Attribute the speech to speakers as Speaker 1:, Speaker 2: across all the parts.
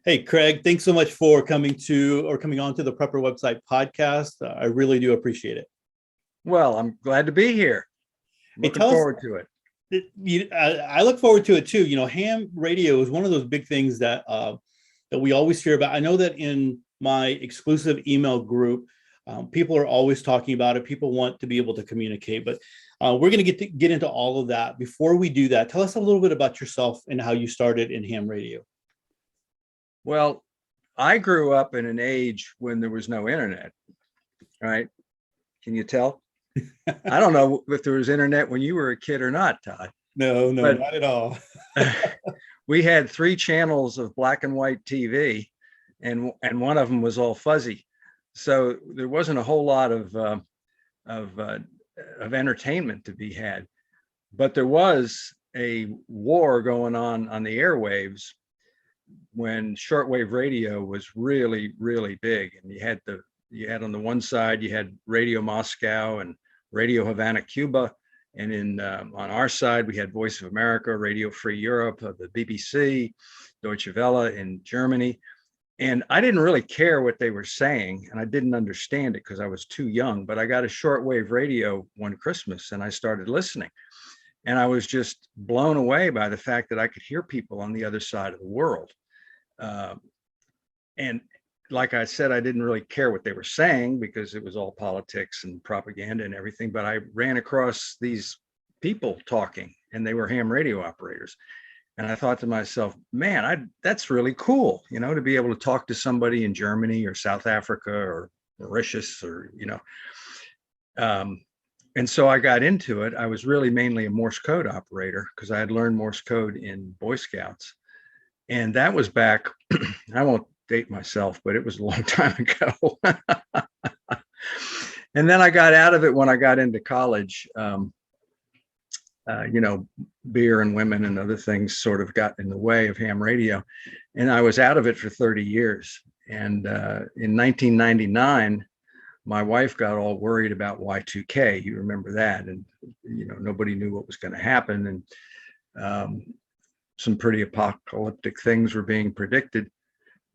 Speaker 1: Hey, Craig, thanks so much for coming on to the Prepper Website podcast. I really do appreciate it.
Speaker 2: Well, I'm glad to be here.
Speaker 1: Hey,
Speaker 2: Looking
Speaker 1: tell us,
Speaker 2: forward to it.
Speaker 1: I look forward to it too. Ham radio is one of those big things that we always hear about. I know that in my exclusive email group, people are always talking about it. People want to be able to communicate, but we're going to get into all of that. Before we do that, tell us a little bit about yourself and how you started in ham radio.
Speaker 2: Well, I grew up in an age when there was no internet, right? Can you tell? I don't know if there was internet when you were a kid or not, Todd.
Speaker 1: No,
Speaker 2: But
Speaker 1: not at all.
Speaker 2: we had three channels of black and white TV, and one of them was all fuzzy. So there wasn't a whole lot of entertainment to be had. But there was a war going on the airwaves when shortwave radio was really, really big. And you had on the one side, you had Radio Moscow and Radio Havana, Cuba. And on our side, we had Voice of America, Radio Free Europe, the BBC, Deutsche Welle in Germany. And I didn't really care what they were saying, and I didn't understand it because I was too young, but I got a shortwave radio one Christmas and I started listening. And I was just blown away by the fact that I could hear people on the other side of the world. And like I said, I didn't really care what they were saying because it was all politics and propaganda and everything, but I ran across these people talking and they were ham radio operators. And I thought to myself, man, that's really cool, to be able to talk to somebody in Germany or South Africa or Mauritius or. And so I got into it. I was really mainly a Morse code operator because I had learned Morse code in Boy Scouts. And that was back, I won't date myself, but it was a long time ago. And then I got out of it when I got into college. Beer and women and other things sort of got in the way of ham radio. And I was out of it for 30 years. And in 1999, my wife got all worried about Y2K. You remember that. And, nobody knew what was going to happen. And some pretty apocalyptic things were being predicted.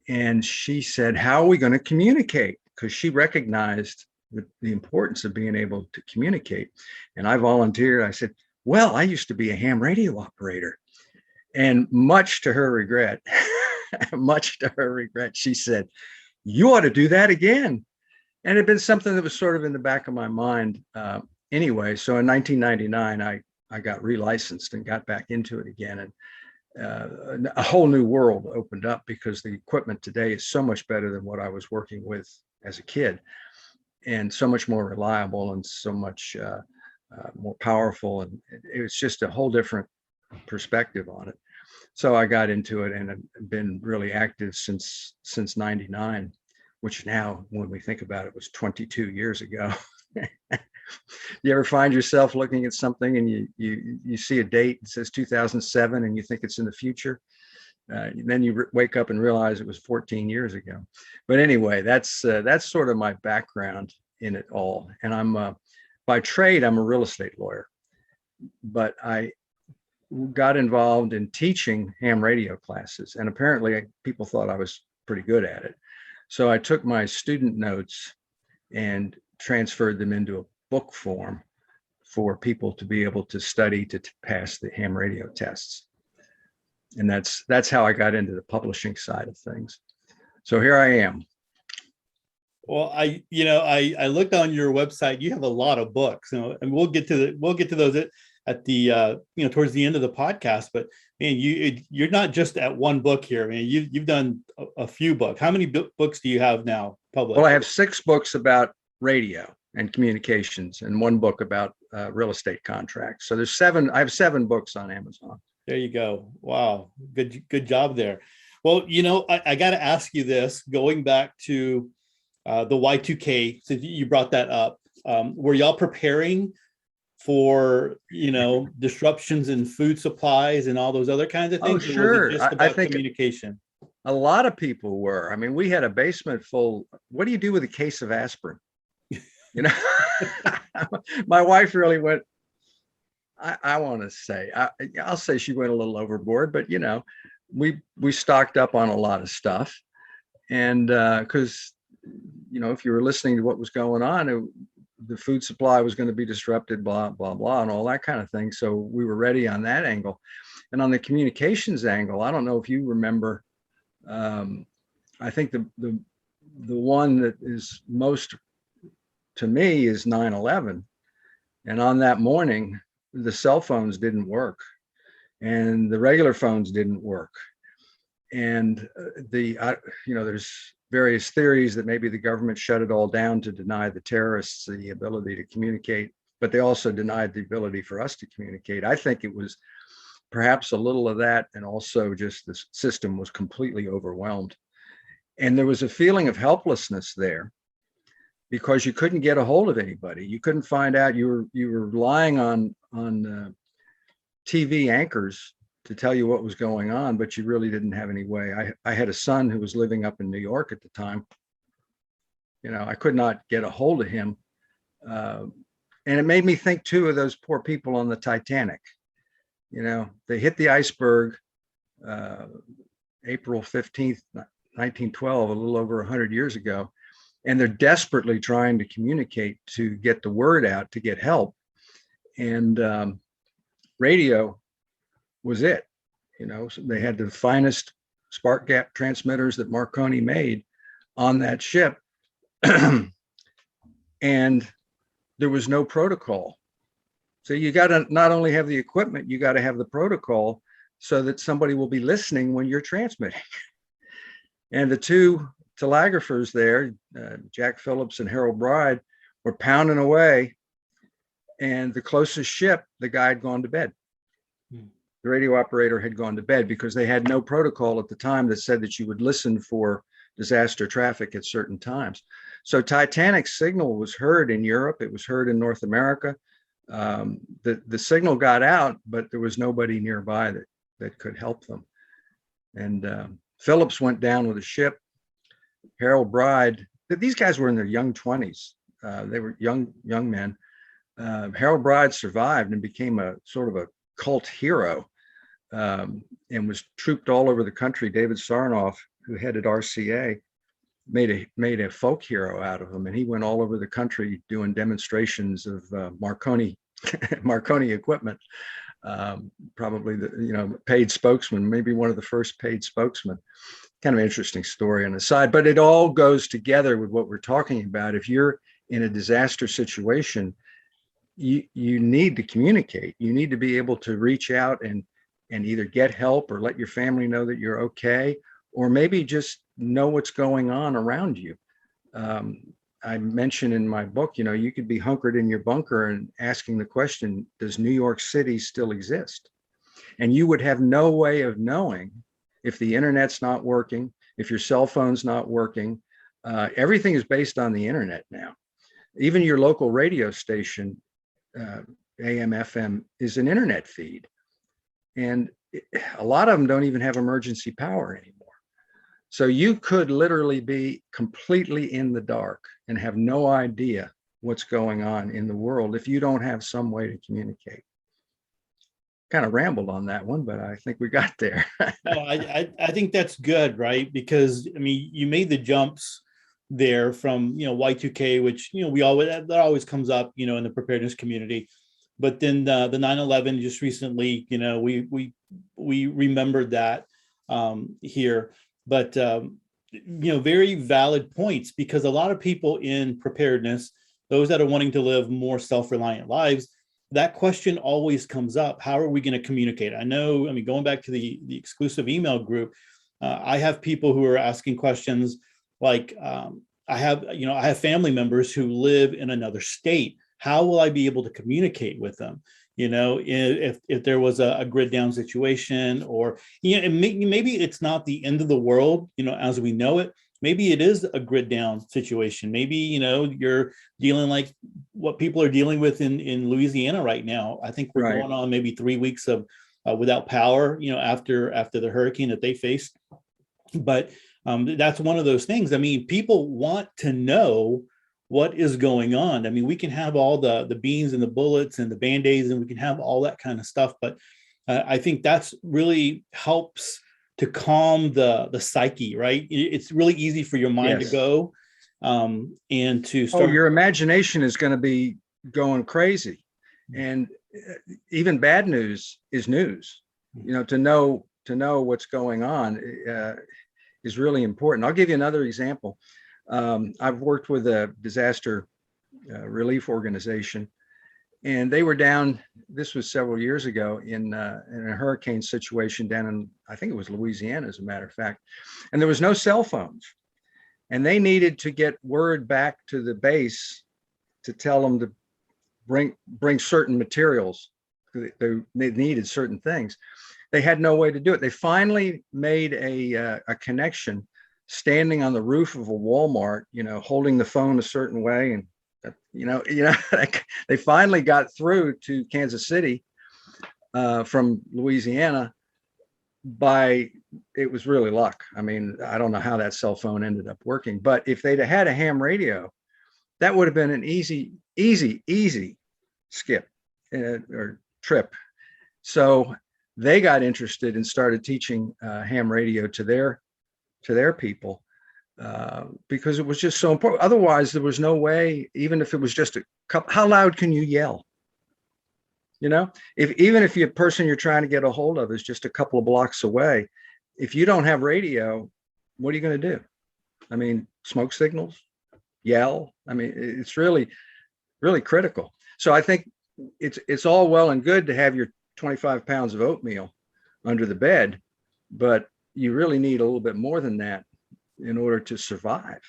Speaker 2: And she said, how are we going to communicate? Because she recognized the importance of being able to communicate. And I volunteered. I said, well, I used to be a ham radio operator. And much to her regret, she said, you ought to do that again. And it had been something that was sort of in the back of my mind anyway. So in 1999, I got relicensed and got back into it again. And a whole new world opened up because the equipment today is so much better than what I was working with as a kid, and so much more reliable and so much more powerful. And it was just a whole different perspective on it. So I got into it and I've been really active since 99, which now when we think about it was 22 years ago. You ever find yourself looking at something and you see a date that says 2007 and you think it's in the future? Then you wake up and realize it was 14 years ago. But anyway, that's sort of my background in it all. And I'm by trade, I'm a real estate lawyer, but I got involved in teaching ham radio classes. And apparently people thought I was pretty good at it. So I took my student notes and transferred them into a book form for people to be able to study to pass the ham radio tests. And that's how I got into the publishing side of things. So here I am.
Speaker 1: Well, I looked on your website. You have a lot of books, and we'll get to those at the towards the end of the podcast. But man, you're not just at one book here. I mean, you've done a few books. How many books do you have now published?
Speaker 2: Well, I have 6 books about radio and communications, and 1 book about real estate contracts. So there's 7. I have 7 books on Amazon.
Speaker 1: There you go. Wow, good job there. Well, I got to ask you this. Going back to the Y2K, so you brought that up. Were y'all preparing for disruptions in food supplies and all those other kinds of things?
Speaker 2: Oh, sure.
Speaker 1: Or was it just about communication?
Speaker 2: A lot of people were. I mean, we had a basement full. What do you do with a case of aspirin? My wife really went. I want to say, I'll say she went a little overboard, but we stocked up on a lot of stuff, and because if you were listening to what was going on, the food supply was going to be disrupted, blah blah blah, and all that kind of thing. So we were ready on that angle, and on the communications angle, I don't know if you remember. I think the one that is most to me is 9/11, and on that morning, the cell phones didn't work, and the regular phones didn't work, and there's various theories that maybe the government shut it all down to deny the terrorists the ability to communicate, but they also denied the ability for us to communicate. I think it was perhaps a little of that, and also just the system was completely overwhelmed. And there was a feeling of helplessness there because you couldn't get a hold of anybody. You couldn't find out. You were relying on TV anchors to tell you what was going on, but you really didn't have any way. I had a son who was living up in New York at the time. I could not get a hold of him. And it made me think too of those poor people on the Titanic. They hit the iceberg April 15th, 1912, a little over 100 years ago. And they're desperately trying to communicate to get the word out, to get help. And radio was it. So they had the finest spark gap transmitters that Marconi made on that ship. And there was no protocol. So you got to not only have the equipment, you got to have the protocol so that somebody will be listening when you're transmitting. And the two telegraphers there, Jack Phillips and Harold Bride, were pounding away. And the closest ship, the guy had gone to bed. The radio operator had gone to bed because they had no protocol at the time that said that you would listen for disaster traffic at certain times. So Titanic's signal was heard in Europe. It was heard in North America. The signal got out, but there was nobody nearby that could help them. And Phillips went down with a ship. Harold Bride, these guys were in their young 20s. They were young men. Harold Bride survived and became a sort of a cult hero, and was trooped all over the country. David Sarnoff, who headed RCA, made a folk hero out of him, and he went all over the country doing demonstrations of Marconi equipment. Probably the paid spokesman, maybe one of the first paid spokesmen. Kind of interesting story on the side, but it all goes together with what we're talking about. If you're in a disaster situation, you need to communicate. You need to be able to reach out and either get help or let your family know that you're okay, or maybe just know what's going on around you. I mentioned in my book, you could be hunkered in your bunker and asking the question, does New York City still exist? And you would have no way of knowing if the internet's not working, if your cell phone's not working. Everything is based on the internet now. Even your local radio station, AM, FM, is an internet feed. And a lot of them don't even have emergency power anymore. So you could literally be completely in the dark and have no idea what's going on in the world if you don't have some way to communicate. Kind of rambled on that one, but I think we got there.
Speaker 1: No, I think that's good, right? Because you made the jumps there from Y2K, which we always, that always comes up in the preparedness community. But then the 9/11 just recently, we remembered that here. But very valid points, because a lot of people in preparedness, those that are wanting to live more self-reliant lives, that question always comes up. How are we going to communicate? I know, going back to the exclusive email group, I have people who are asking questions like, I have family members who live in another state. How will I be able to communicate with them? If there was a grid down situation, or maybe it's not the end of the world, as we know it. Maybe it is a grid down situation. Maybe you're dealing like what people are dealing with in Louisiana right now. I think we're going on maybe 3 weeks of without power, after the hurricane that they faced. But that's one of those things. People want to know what is going on. We can have all the beans and the bullets and the Band-Aids, and we can have all that kind of stuff. But I think that's really helps calm the psyche, right? It's really easy for your mind to
Speaker 2: Yes.
Speaker 1: go and to
Speaker 2: Oh,
Speaker 1: start.
Speaker 2: your imagination is going to be going crazy. And even bad news is news. You know, to know what's going on is really important. I'll give you another example. I've worked with a disaster relief organization, and they were down. This was several years ago in a hurricane situation down in, I think it was Louisiana, as a matter of fact, and there was no cell phones, and they needed to get word back to the base to tell them to bring certain materials. They needed certain things. They had no way to do it. They finally made a connection standing on the roof of a Walmart, you know, holding the phone a certain way. And, they finally got through to Kansas City from Louisiana it was really luck. I mean, I don't know how that cell phone ended up working, but if they'd have had a ham radio, that would have been an easy skip or trip. So they got interested and started teaching ham radio to their people because it was just so important. Otherwise, there was no way, even if it was just a couple, how loud can you yell? You know, even if the person you're trying to get a hold of is just a couple of blocks away, if you don't have radio, what are you going to do? I mean, smoke signals, yell. I mean, it's really, really critical. So I think it's all well and good to have your 25 pounds of oatmeal under the bed, but you really need a little bit more than that in order to survive.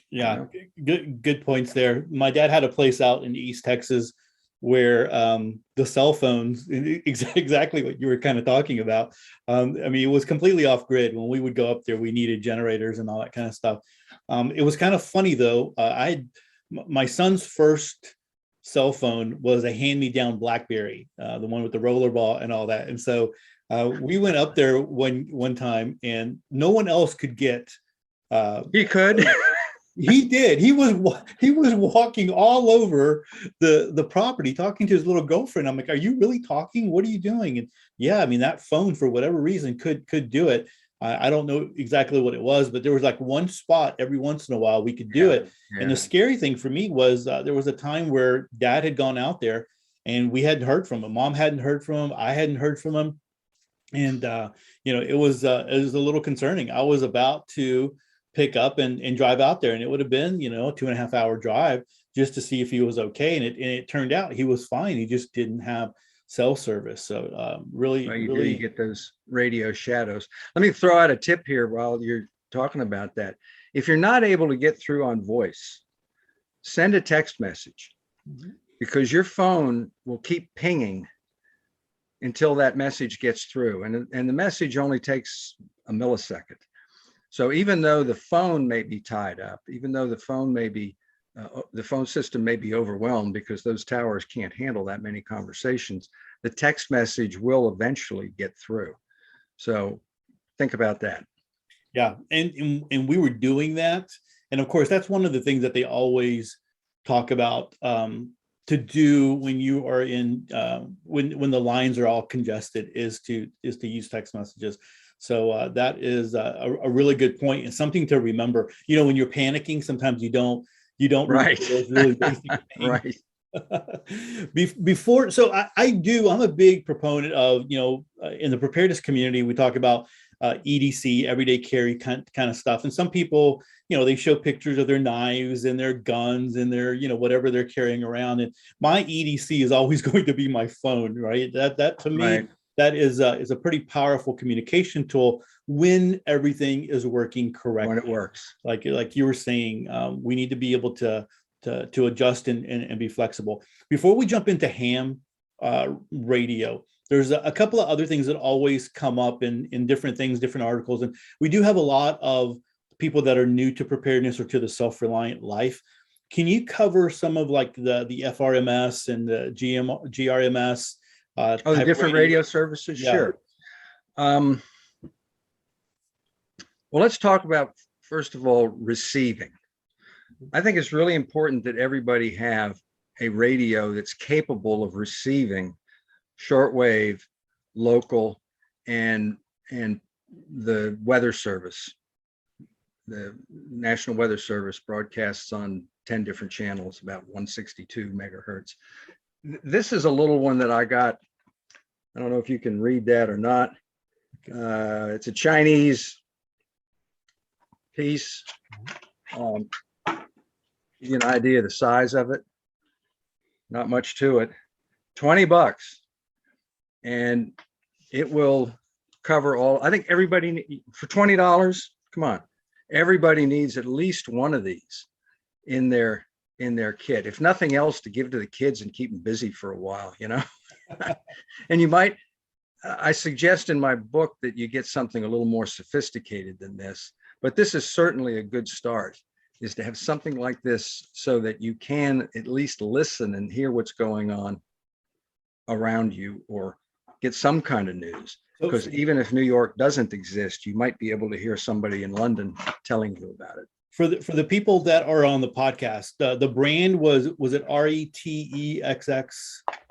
Speaker 1: Yeah, good points there. My dad had a place out in East Texas where the cell phones, exactly what you were kind of talking about. I mean, it was completely off grid. When we would go up there, we needed generators and all that kind of stuff. It was kind of funny though. My son's first cell phone was a hand-me-down BlackBerry, the one with the rollerball and all that. And so we went up there one time, and no one else could get.
Speaker 2: He could.
Speaker 1: He did. He was walking all over the property, talking to his little girlfriend. I'm like, "Are you really talking? What are you doing?" And yeah, I mean, that phone for whatever reason could do it. I don't know exactly what it was, but there was like one spot every once in a while we could do it.
Speaker 2: Yeah.
Speaker 1: And the scary thing for me was there was a time where Dad had gone out there and we hadn't heard from him. Mom hadn't heard from him. I hadn't heard from him, and it was a little concerning. I was about to pick up and drive out there, and it would have been, 2.5 hour drive just to see if he was okay. And it turned out he was fine. He just didn't have cell service. So
Speaker 2: you get those radio shadows. Let me throw out a tip here while you're talking about that. If you're not able to get through on voice, send a text message, because your phone will keep pinging until that message gets through. And the message only takes a millisecond. So even though the phone may be tied up, even though the phone system may be overwhelmed because those towers can't handle that many conversations, the text message will eventually get through. So think about that.
Speaker 1: Yeah, and we were doing that, and of course that's one of the things that they always talk about to do when you are in when the lines are all congested is to use text messages. So that is a really good point and something to remember. When you're panicking, sometimes you don't
Speaker 2: Right.
Speaker 1: those really basic things.
Speaker 2: Right.
Speaker 1: Before, so I'm a big proponent of, in the preparedness community, we talk about EDC, everyday carry kind of stuff. And some people, they show pictures of their knives and their guns and their, whatever they're carrying around. And my EDC is always going to be my phone, right? That to me, right, that is a pretty powerful communication tool when everything is working correctly.
Speaker 2: When it works.
Speaker 1: Like you were saying, we need to be able to adjust and be flexible. Before we jump into ham radio, there's a couple of other things that always come up in different things, different articles. And we do have a lot of people that are new to preparedness or to the self-reliant life. Can you cover some of like the FRMS and the GRMS?
Speaker 2: The different radio services? Yeah. Sure. Well, let's talk about, first of all, receiving. I think it's really important that everybody have a radio that's capable of receiving shortwave, local, and and the Weather Service, the National Weather Service, broadcasts on 10 different channels, about 162 megahertz. This is a little one that I got. I don't know if you can read that or not. It's a Chinese piece. You get an idea of the size of it. Not much to it. $20, and it will cover all. I think everybody for $20. Come on, everybody needs at least one of these in their kit, if nothing else, to give to the kids and keep them busy for a while, you know. And you might, I suggest in my book that you get something a little more sophisticated than this, but this is certainly a good start, is to have something like this so that you can at least listen and hear what's going on around you, or get some kind of news. Because even if New York doesn't exist, you might be able to hear somebody in London telling you about it.
Speaker 1: For the people that are on the podcast, the brand was it RETEXX?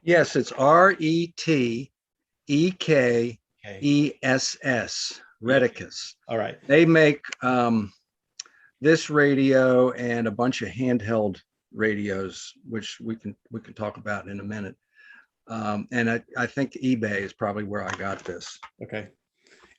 Speaker 2: Yes, it's RETEKESS, Reticus.
Speaker 1: All right.
Speaker 2: They make this radio and a bunch of handheld radios, which we can talk about in a minute. And I think eBay is probably where I got this.
Speaker 1: Okay.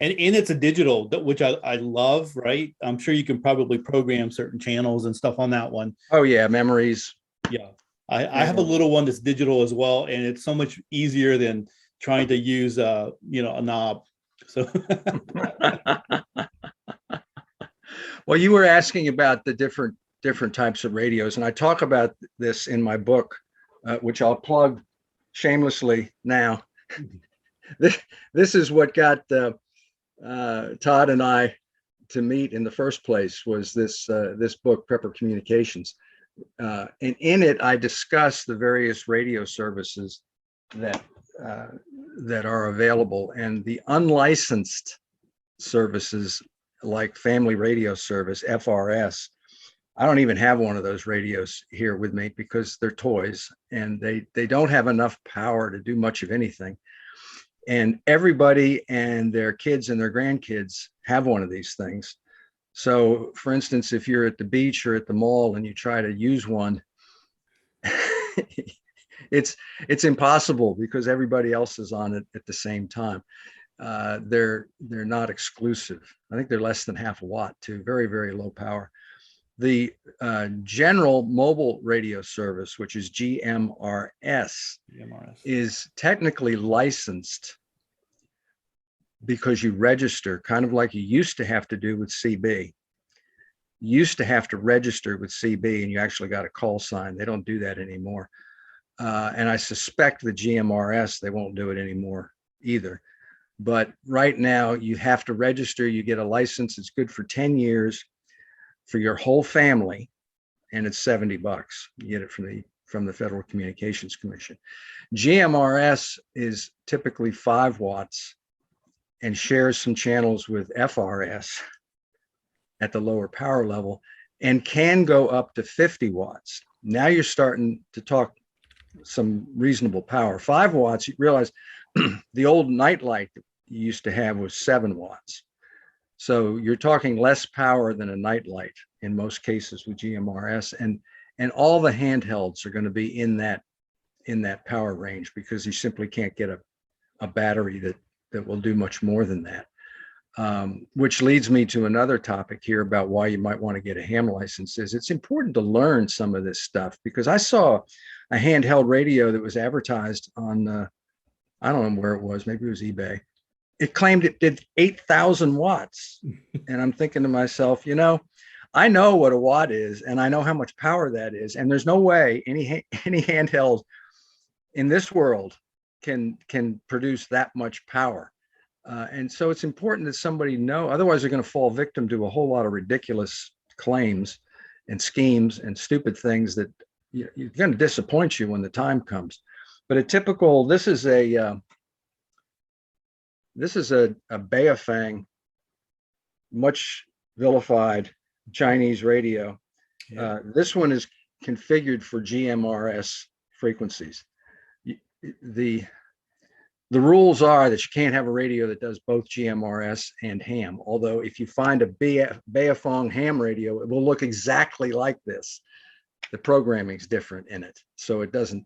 Speaker 1: And it's a digital, which I love, right? I'm sure you can probably program certain channels and stuff on that one.
Speaker 2: Oh yeah, memories.
Speaker 1: Yeah. I have a little one that's digital as well, and it's so much easier than trying to use a knob. So
Speaker 2: well, you were asking about the different types of radios, and I talk about this in my book, which I'll plug shamelessly now. This is what got Todd and I to meet in the first place, was this book, Prepper Communications, and in it I discuss the various radio services that are available, and the unlicensed services like Family Radio Service, FRS. I don't even have one of those radios here with me because they're toys, and they don't have enough power to do much of anything. And everybody and their kids and their grandkids have one of these things. So for instance, if you're at the beach or at the mall and you try to use one, it's impossible because everybody else is on it at the same time. They're not exclusive. I think they're less than half a watt too, very, very low power. The General Mobile Radio Service, which is GMRS, is technically licensed because you register, kind of like you used to have to do with CB. You used to have to register with CB and you actually got a call sign. They don't do that anymore. And I suspect the GMRS, they won't do it anymore either. But right now you have to register, you get a license. It's good for 10 years. For your whole family, and it's $70. You get it from the Federal Communications Commission. GMRS is typically 5 watts and shares some channels with FRS at the lower power level, and can go up to 50 watts. Now you're starting to talk some reasonable power. 5 watts, you realize the old nightlight that you used to have was 7 watts. So you're talking less power than a nightlight in most cases with GMRS, and all the handhelds are going to be in that power range, because you simply can't get a battery that will do much more than that. Which leads me to another topic here about why you might want to get a ham license. Is it's important to learn some of this stuff, because I saw a handheld radio that was advertised on I don't know where it was, maybe it was eBay. It claimed it did 8,000 watts. And I'm thinking to myself, I know what a watt is, and I know how much power that is. And there's no way any handheld in this world can produce that much power. And so it's important that somebody know, otherwise they're going to fall victim to a whole lot of ridiculous claims and schemes and stupid things that you're going to disappoint you when the time comes. But this is a Baofeng, much vilified Chinese radio. Yeah. This one is configured for GMRS frequencies. The The rules are that you can't have a radio that does both GMRS and ham. Although if you find a Beifong ham radio, it will look exactly like this. The programming is different in it. So it doesn't,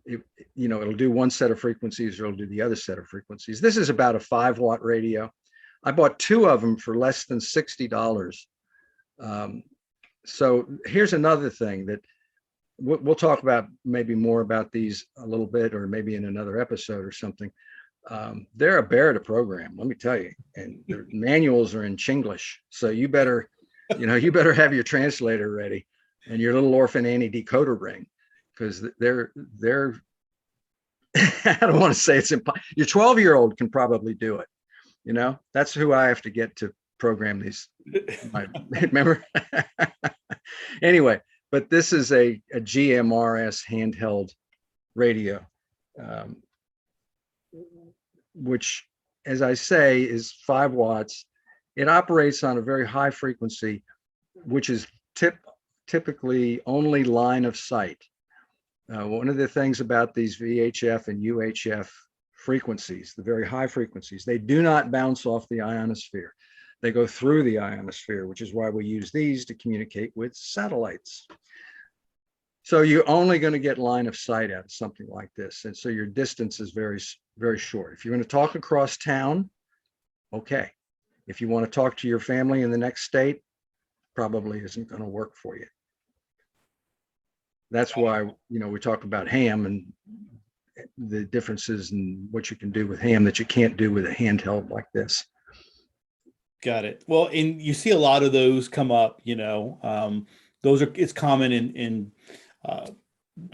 Speaker 2: it'll do one set of frequencies or it'll do the other set of frequencies. This is about a 5-watt radio. I bought 2 of them for less than $60. So here's another thing that we'll talk about, maybe more about these a little bit, or maybe in another episode or something. They're a bear to program, let me tell you, and the manuals are in Chinglish. So you better have your translator ready and your little orphan Annie decoder ring, because they're I don't want to say it's impossible. Your 12-year-old can probably do it. That's who I have to get to program these. Remember? Anyway, but this is a GMRS handheld radio, which, as I say, is 5 watts. It operates on a very high frequency, which is typically only line of sight. One of the things about these VHF and UHF frequencies, the very high frequencies, they do not bounce off the ionosphere. They go through the ionosphere, which is why we use these to communicate with satellites. So you're only going to get line of sight out of something like this. And so your distance is very, very short. If you're going to talk across town, okay. If you want to talk to your family in the next state, probably isn't going to work for you. That's why, we talk about ham and the differences in what you can do with ham that you can't do with a handheld like this.
Speaker 3: Got it. Well, and you see a lot of those come up, it's common in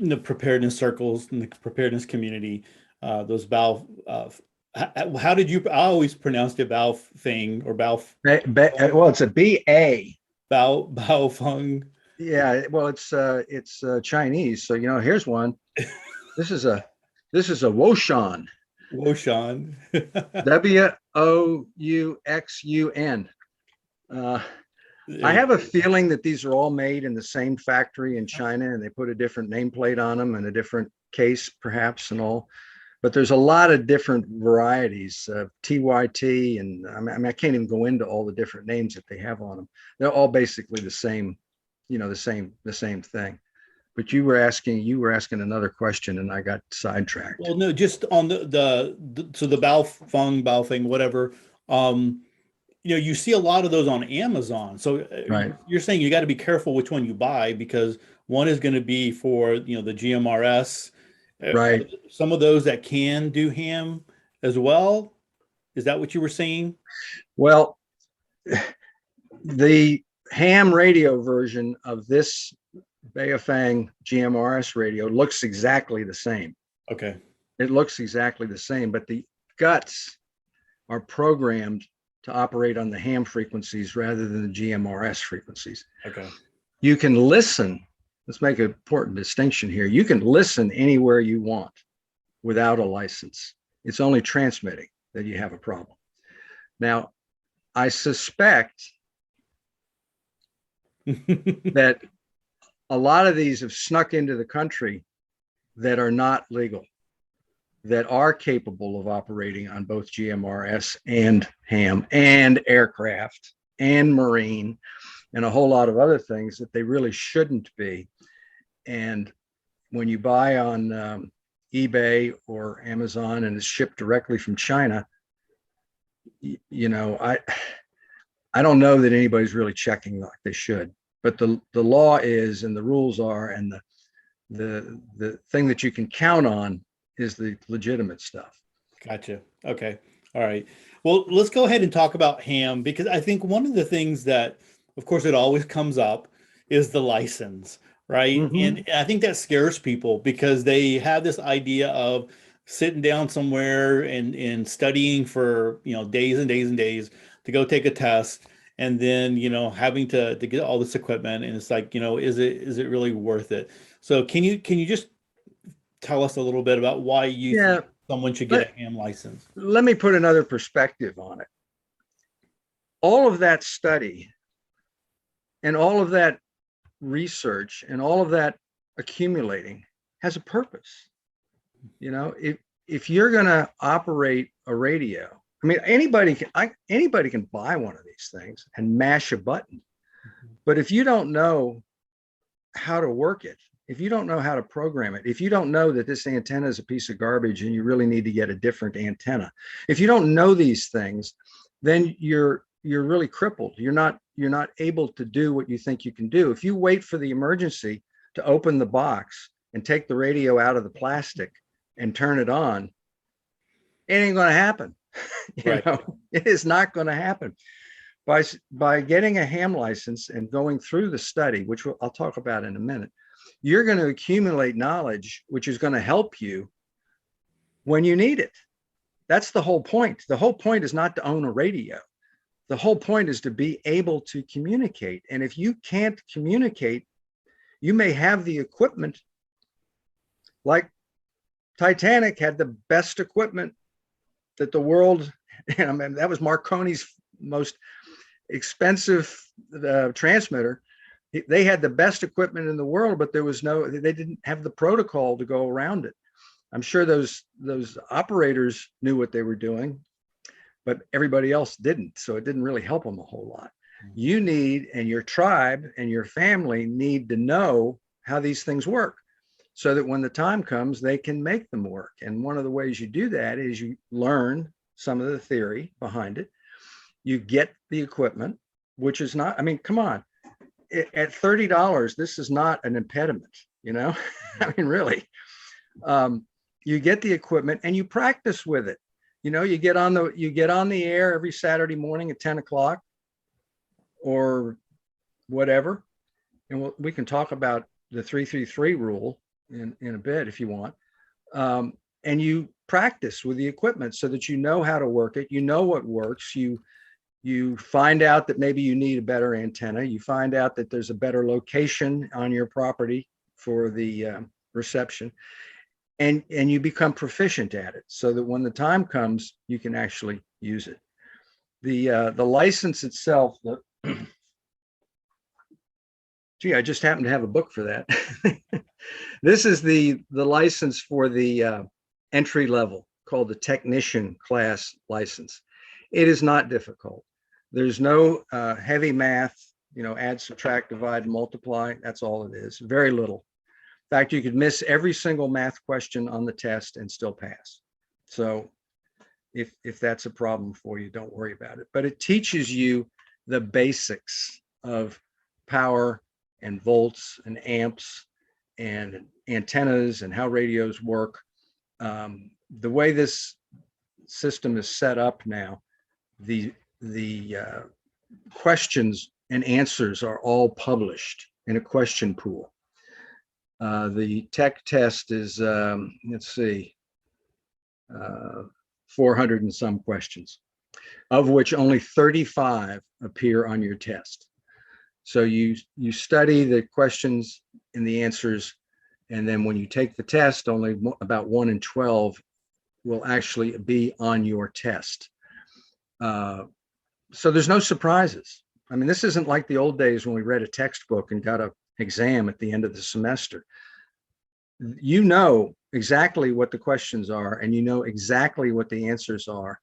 Speaker 3: the preparedness circles, in the preparedness community, those valve, how did you, I always pronounced it valve thing or valve.
Speaker 2: Well, it's a B-A.
Speaker 3: Baofeng.
Speaker 2: Yeah, well, it's Chinese. So, here's one. This is a Woshan.
Speaker 3: Woshan.
Speaker 2: Wouxun. I have a feeling that these are all made in the same factory in China, and they put a different nameplate on them and a different case, perhaps, and all. But there's a lot of different varieties of TYT, and I can't even go into all the different names that they have on them. They're all basically the same, the same thing. But you were asking another question, and I got sidetracked.
Speaker 3: Well, no, just on so the Baofeng, whatever. You see a lot of those on Amazon. So
Speaker 2: right.
Speaker 3: You're saying you got to be careful which one you buy, because one is going to be for the GMRS.
Speaker 2: Right.
Speaker 3: Some of those that can do ham as well. Is that what you were saying?
Speaker 2: Well, the ham radio version of this Beifong GMRS radio looks exactly the same.
Speaker 3: Okay.
Speaker 2: It looks exactly the same, but the guts are programmed to operate on the ham frequencies rather than the GMRS frequencies.
Speaker 3: Okay.
Speaker 2: You can listen. Let's make an important distinction here. You can listen anywhere you want without a license. It's only transmitting that you have a problem. Now, I suspect that a lot of these have snuck into the country that are not legal, that are capable of operating on both GMRS and ham and aircraft and marine and a whole lot of other things that they really shouldn't be. And when you buy on eBay or Amazon and it's shipped directly from China, I don't know that anybody's really checking like they should. But the law is, and the rules are, and the thing that you can count on is the legitimate stuff.
Speaker 3: Gotcha. Okay. All right. Well, let's go ahead and talk about ham, because I think one of the things that, of course, it always comes up is the license, right?
Speaker 2: Mm-hmm.
Speaker 3: And I think that scares people, because they have this idea of sitting down somewhere and studying for, days and days and days to go take a test. And then, having to get all this equipment, and it's like, is it really worth it? So can you just tell us a little bit about why you think someone should get a ham license?
Speaker 2: Let me put another perspective on it. All of that study and all of that research and all of that accumulating has a purpose. if you're going to operate a radio, I mean, anybody can buy one of these things and mash a button. But if you don't know how to work it, if you don't know how to program it, if you don't know that this antenna is a piece of garbage and you really need to get a different antenna, if you don't know these things, then you're really crippled. You're not able to do what you think you can do. If you wait for the emergency to open the box and take the radio out of the plastic and turn it on, it ain't going to happen. You know, it is not going to happen. By getting a ham license and going through the study, which I'll talk about in a minute, you're going to accumulate knowledge, which is going to help you when you need it. That's the whole point. The whole point is not to own a radio. The whole point is to be able to communicate. And if you can't communicate, you may have the equipment, like Titanic had the best equipment that the world, I mean, that was Marconi's most expensive transmitter. They had the best equipment in the world, but they didn't have the protocol to go around it. I'm sure those operators knew what they were doing, but everybody else didn't. So it didn't really help them a whole lot. You need, and your tribe and your family need to know how these things work so that when the time comes, they can make them work. And one of the ways you do that is you learn some of the theory behind it. You get the equipment, which is not, I mean, come on, at $30, this is not an impediment, you know? I mean, really. You get the equipment and you practice with it. You know, you get on the air every Saturday morning at 10 o'clock or whatever. And we can talk about the 333 rule in a bit if you want. And you practice with the equipment so that you know how to work it. You know what works. You find out that maybe you need a better antenna. You find out that there's a better location on your property for the reception. And you become proficient at it so that when the time comes, you can actually use it. The license itself, gee, I just happen to have a book for that. This is the license for the entry level, called the technician class license. It is not difficult. There's no heavy math, you know, add, subtract, divide, multiply. That's all it is. Very little. In fact, you could miss every single math question on the test and still pass. So if that's a problem for you, don't worry about it. But it teaches you the basics of power and volts and amps and antennas and how radios work. The way this system is set up now, the questions and answers are all published in a question pool. The tech test is, let's see, 400 and some questions, of which only 35 appear on your test. So you study the questions and the answers, and then when you take the test, only about 1 in 12 will actually be on your test. So there's no surprises. I mean, this isn't like the old days when we read a textbook and got an exam at the end of the semester. You know exactly what the questions are, and you know exactly what the answers are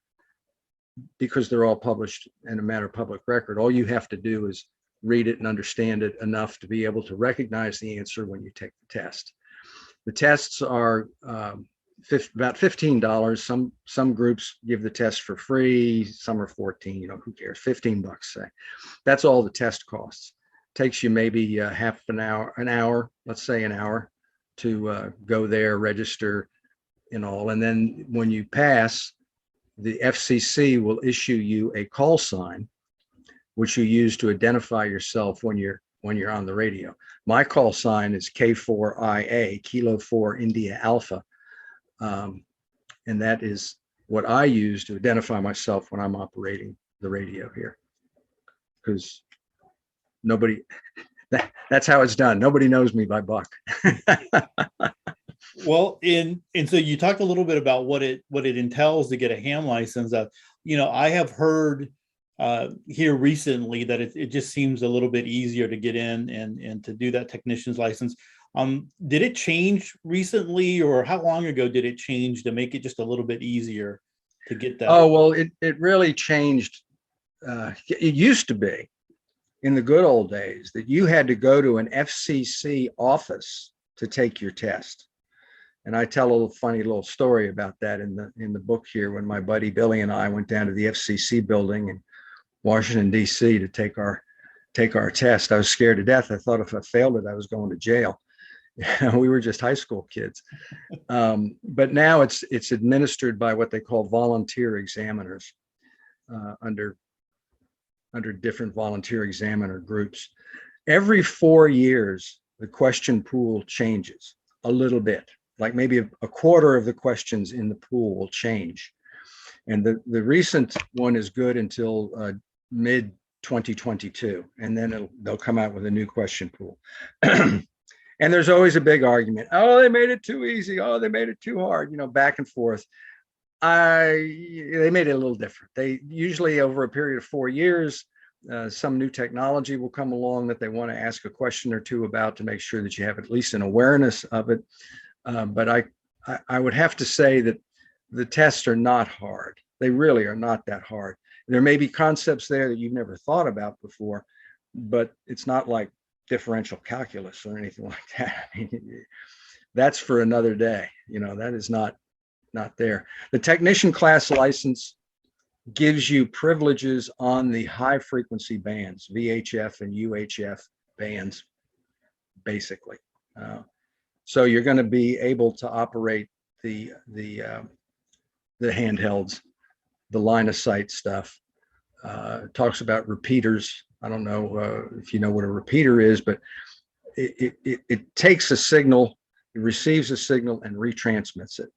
Speaker 2: because they're all published in a matter of public record. All you have to do is read it and understand it enough to be able to recognize the answer when you take the test. The tests are about $15. Some groups give the test for free. Some are 14, you know, who cares? 15 bucks, say. That's all the test costs. Takes you maybe half an hour, let's say an hour to go there, register and all. And then when you pass, the FCC will issue you a call sign, which you use to identify yourself when you're on the radio. My call sign is K4IA, Kilo 4 India Alpha. And that is what I use to identify myself when I'm operating the radio here. Because nobody, that's how it's done. Nobody knows me by Buck.
Speaker 3: Well, and so you talked a little bit about what it entails to get a ham license. You know, I have heard here recently that it just seems a little bit easier to get in and to do that technician's license. Did it change recently, or how long ago did it change to make it just a little bit easier to get that?
Speaker 2: Oh, well, it really changed. It used to be in the good old days that you had to go to an FCC office to take your test. And I tell a little funny little story about that in the book here, when my buddy Billy and I went down to the FCC building in Washington, D.C. to take our test. I was scared to death. I thought if I failed it, I was going to jail. We were just high school kids. But now it's administered by what they call volunteer examiners under different volunteer examiner groups. Every 4 years, the question pool changes a little bit. Like maybe a quarter of the questions in the pool will change. And the recent one is good until mid 2022. And then they'll come out with a new question pool. And there's always a big argument. Oh, they made it too easy. Oh, they made it too hard, back and forth. They made it a little different. They usually, over a period of 4 years, some new technology will come along that they want to ask a question or two about to make sure that you have at least an awareness of it. But I would have to say that the tests are not hard. They really are not that hard. There may be concepts there that you've never thought about before, but it's not like differential calculus or anything like that. I mean, that's for another day. That is not there. The technician class license gives you privileges on the high frequency bands, VHF and UHF bands, basically. So you're going to be able to operate the handhelds, the line of sight stuff. Talks about repeaters. I don't know if you know what a repeater is, but it takes a signal, it receives a signal and retransmits it.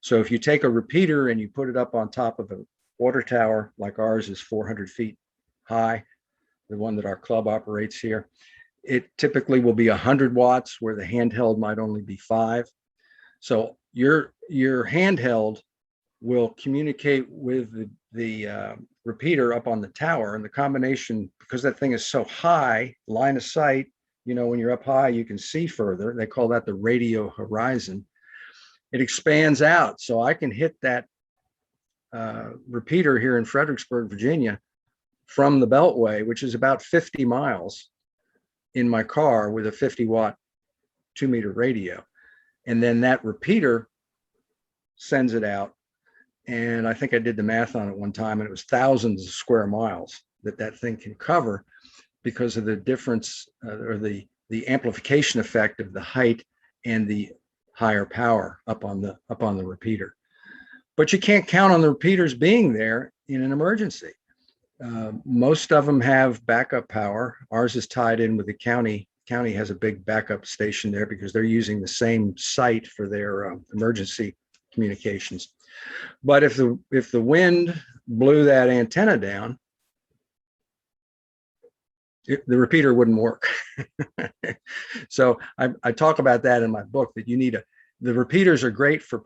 Speaker 2: So if you take a repeater and you put it up on top of a water tower, like ours is 400 feet high, the one that our club operates here, it typically will be 100 watts where the handheld might only be 5. So your handheld will communicate with the repeater up on the tower, and the combination, because that thing is so high, line of sight, when you're up high, you can see further. They call that the radio horizon. It expands out. So I can hit that repeater here in Fredericksburg, Virginia, from the Beltway, which is about 50 miles, in my car with a 50-watt 2-meter radio. And then that repeater sends it out. And I think I did the math on it one time, and it was thousands of square miles that thing can cover because of the difference or the amplification effect of the height and the higher power up on the repeater. But you can't count on the repeaters being there in an emergency. Most of them have backup power. Ours is tied in with the county. County has a big backup station there because they're using the same site for their emergency communications. But if the wind blew that antenna down, the repeater wouldn't work. So I talk about that in my book, that you need the repeaters are great for,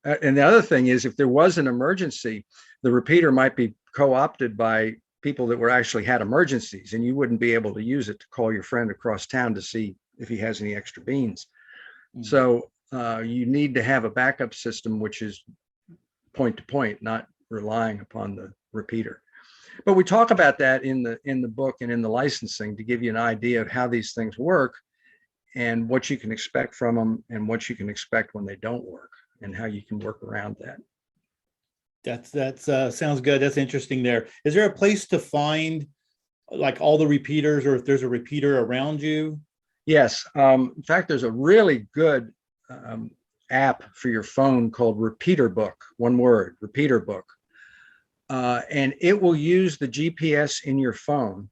Speaker 2: and the other thing is, if there was an emergency, the repeater might be co-opted by people that actually had emergencies, and you wouldn't be able to use it to call your friend across town to see if he has any extra beans. Mm-hmm. So you need to have a backup system, which is point to point, not relying upon the repeater. But we talk about that in the book and in the licensing to give you an idea of how these things work and what you can expect from them and what you can expect when they don't work and how you can work around that.
Speaker 3: That's sounds good. That's interesting there. Is there a place to find like all the repeaters, or if there's a repeater around you?
Speaker 2: Yes. In fact, there's a really good app for your phone called Repeater Book, one word, Repeater Book. And it will use the GPS in your phone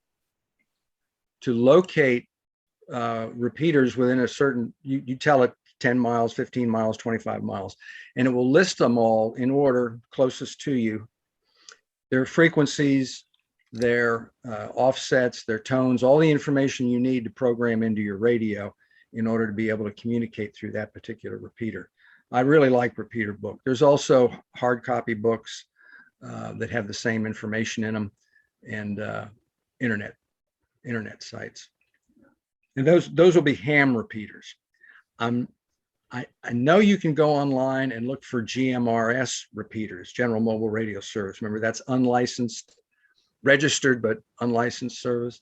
Speaker 2: to locate repeaters within a certain, you tell it 10 miles, 15 miles, 25 miles, and it will list them all in order closest to you, their frequencies, their offsets, their tones, all the information you need to program into your radio in order to be able to communicate through that particular repeater. I really like Repeater Book. There's also hard copy books that have the same information in them, and internet sites. And those will be ham repeaters. I'm I know you can go online and look for GMRS repeaters, General Mobile Radio Service. Remember, that's unlicensed, registered, but unlicensed service.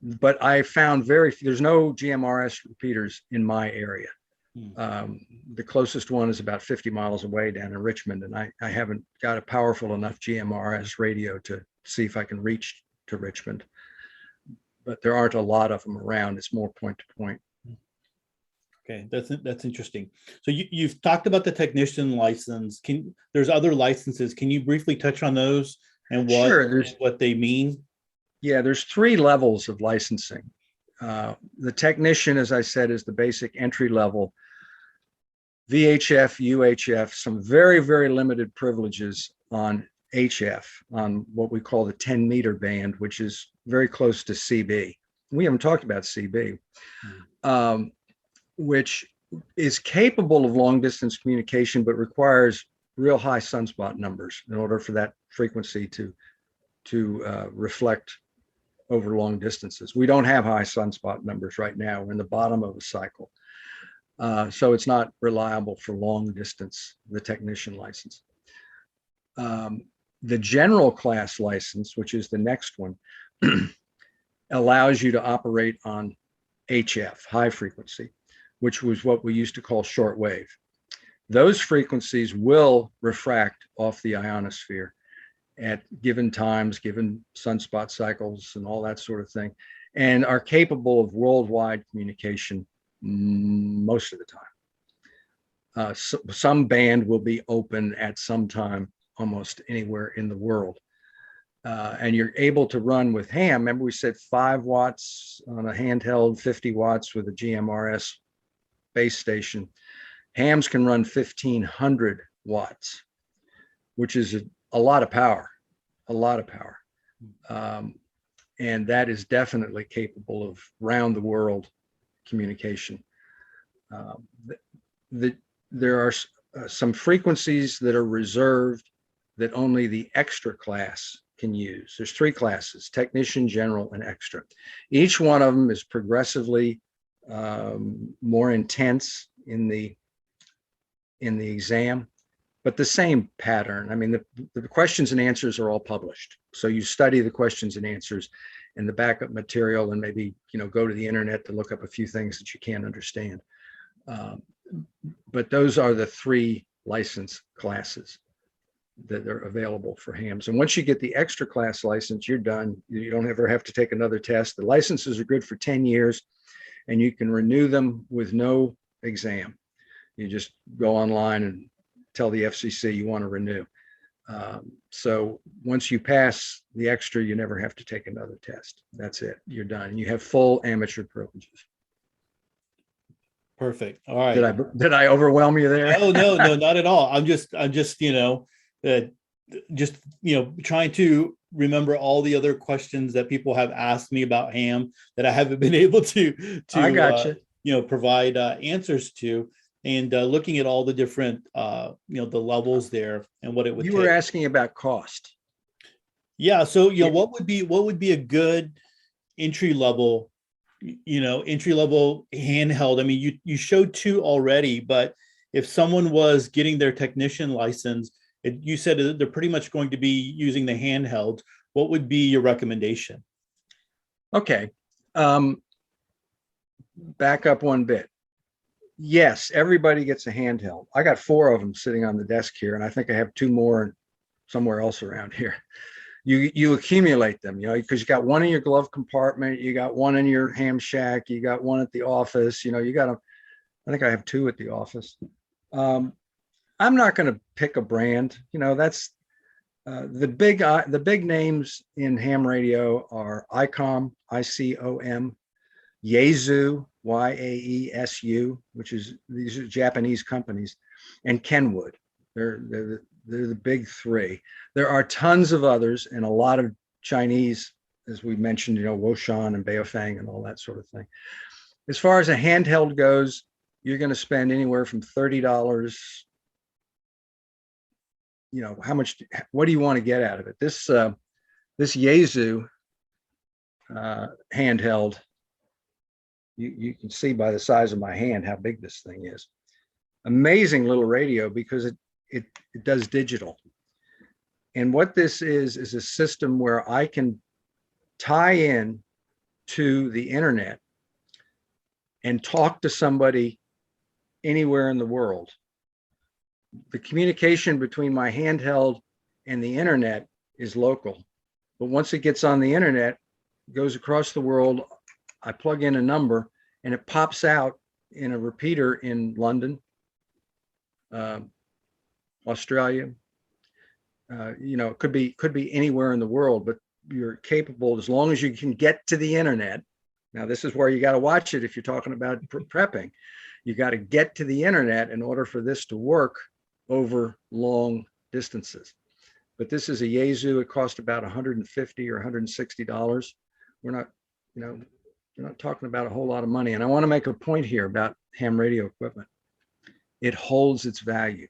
Speaker 2: But I found there's no GMRS repeaters in my area. The closest one is about 50 miles away down in Richmond, and I haven't got a powerful enough GMRS radio to see if I can reach to Richmond. But there aren't a lot of them around. It's more point to point.
Speaker 3: Okay, that's interesting. So you've talked about the technician license. There's other licenses. Can you briefly touch on those and what they mean?
Speaker 2: Yeah, there's 3 levels of licensing. The technician, as I said, is the basic entry level. VHF, UHF, some very, very limited privileges on HF, on what we call the 10-meter band, which is very close to CB. We haven't talked about CB, which is capable of long distance communication, but requires real high sunspot numbers in order for that frequency to reflect over long distances. We don't have high sunspot numbers right now. We're in the bottom of a cycle. So it's not reliable for long distance, the technician license. The general class license, which is the next one, allows you to operate on HF, high frequency, which was what we used to call shortwave. Those frequencies will refract off the ionosphere at given times, given sunspot cycles and all that sort of thing, and are capable of worldwide communication most of the time. Some band will be open at some time almost anywhere in the world. And you're able to run with ham. Remember we said 5 watts on a handheld, 50 watts with a GMRS base station. Hams can run 1,500 watts, which is a lot of power, and that is definitely capable of round the world communication. There are some frequencies that are reserved that only the extra class can use. There's 3 classes: technician, general, and extra. Each one of them is progressively more intense in the exam, but the same pattern. I mean, the questions and answers are all published. So you study the questions and answers and the backup material, and maybe, go to the internet to look up a few things that you can't understand. But those are the 3 license classes that are available for hams. And once you get the extra class license, you're done. You don't ever have to take another test. The licenses are good for 10 years, and you can renew them with no exam. You just go online and tell the FCC you want to renew. So once you pass the extra, you never have to take another test. That's it. You're done. You have full amateur privileges.
Speaker 3: Perfect. All right.
Speaker 2: Did I overwhelm you there?
Speaker 3: Oh, no, not at all. I'm just trying to remember all the other questions that people have asked me about ham that I haven't been able to
Speaker 2: I got you.
Speaker 3: Provide answers to, and looking at all the different the levels there and what it would take.
Speaker 2: You were asking about cost.
Speaker 3: Yeah. So what would be a good entry level handheld? I mean, you showed 2 already, but if someone was getting their technician license, you said they're pretty much going to be using the handheld. What would be your recommendation?
Speaker 2: Okay. Back up one bit. Yes, everybody gets a handheld. I got 4 of them sitting on the desk here, and I think I have 2 more somewhere else around here. You accumulate them, because you got one in your glove compartment, you got one in your ham shack, you got one at the office. You got I think I have 2 at the office. I'm not going to pick a brand. That's the big names in ham radio are ICOM, ICOM, Yaesu, YAESU, these are Japanese companies, and Kenwood. They're the big 3. There are tons of others, and a lot of Chinese, as we mentioned, Woshan and Baofeng and all that sort of thing. As far as a handheld goes, you're going to spend anywhere from $30. What do you want to get out of it? This Yaesu handheld You can see by the size of my hand how big this thing is. Amazing little radio because it does digital. And what this is a system where I can tie in to the internet and talk to somebody anywhere in the world. The communication between my handheld and the internet is local. But once it gets on the internet, it goes across the world. I plug in a number and it pops out in a repeater in London, Australia. It could be anywhere in the world, but you're capable, as long as you can get to the internet. Now, this is where you got to watch it if you're talking about prepping. You got to get to the internet in order for this to work over long distances. But this is a Yaesu. It cost about $150 or $160. We're not talking about a whole lot of money. And I want to make a point here about ham radio equipment. It holds its value.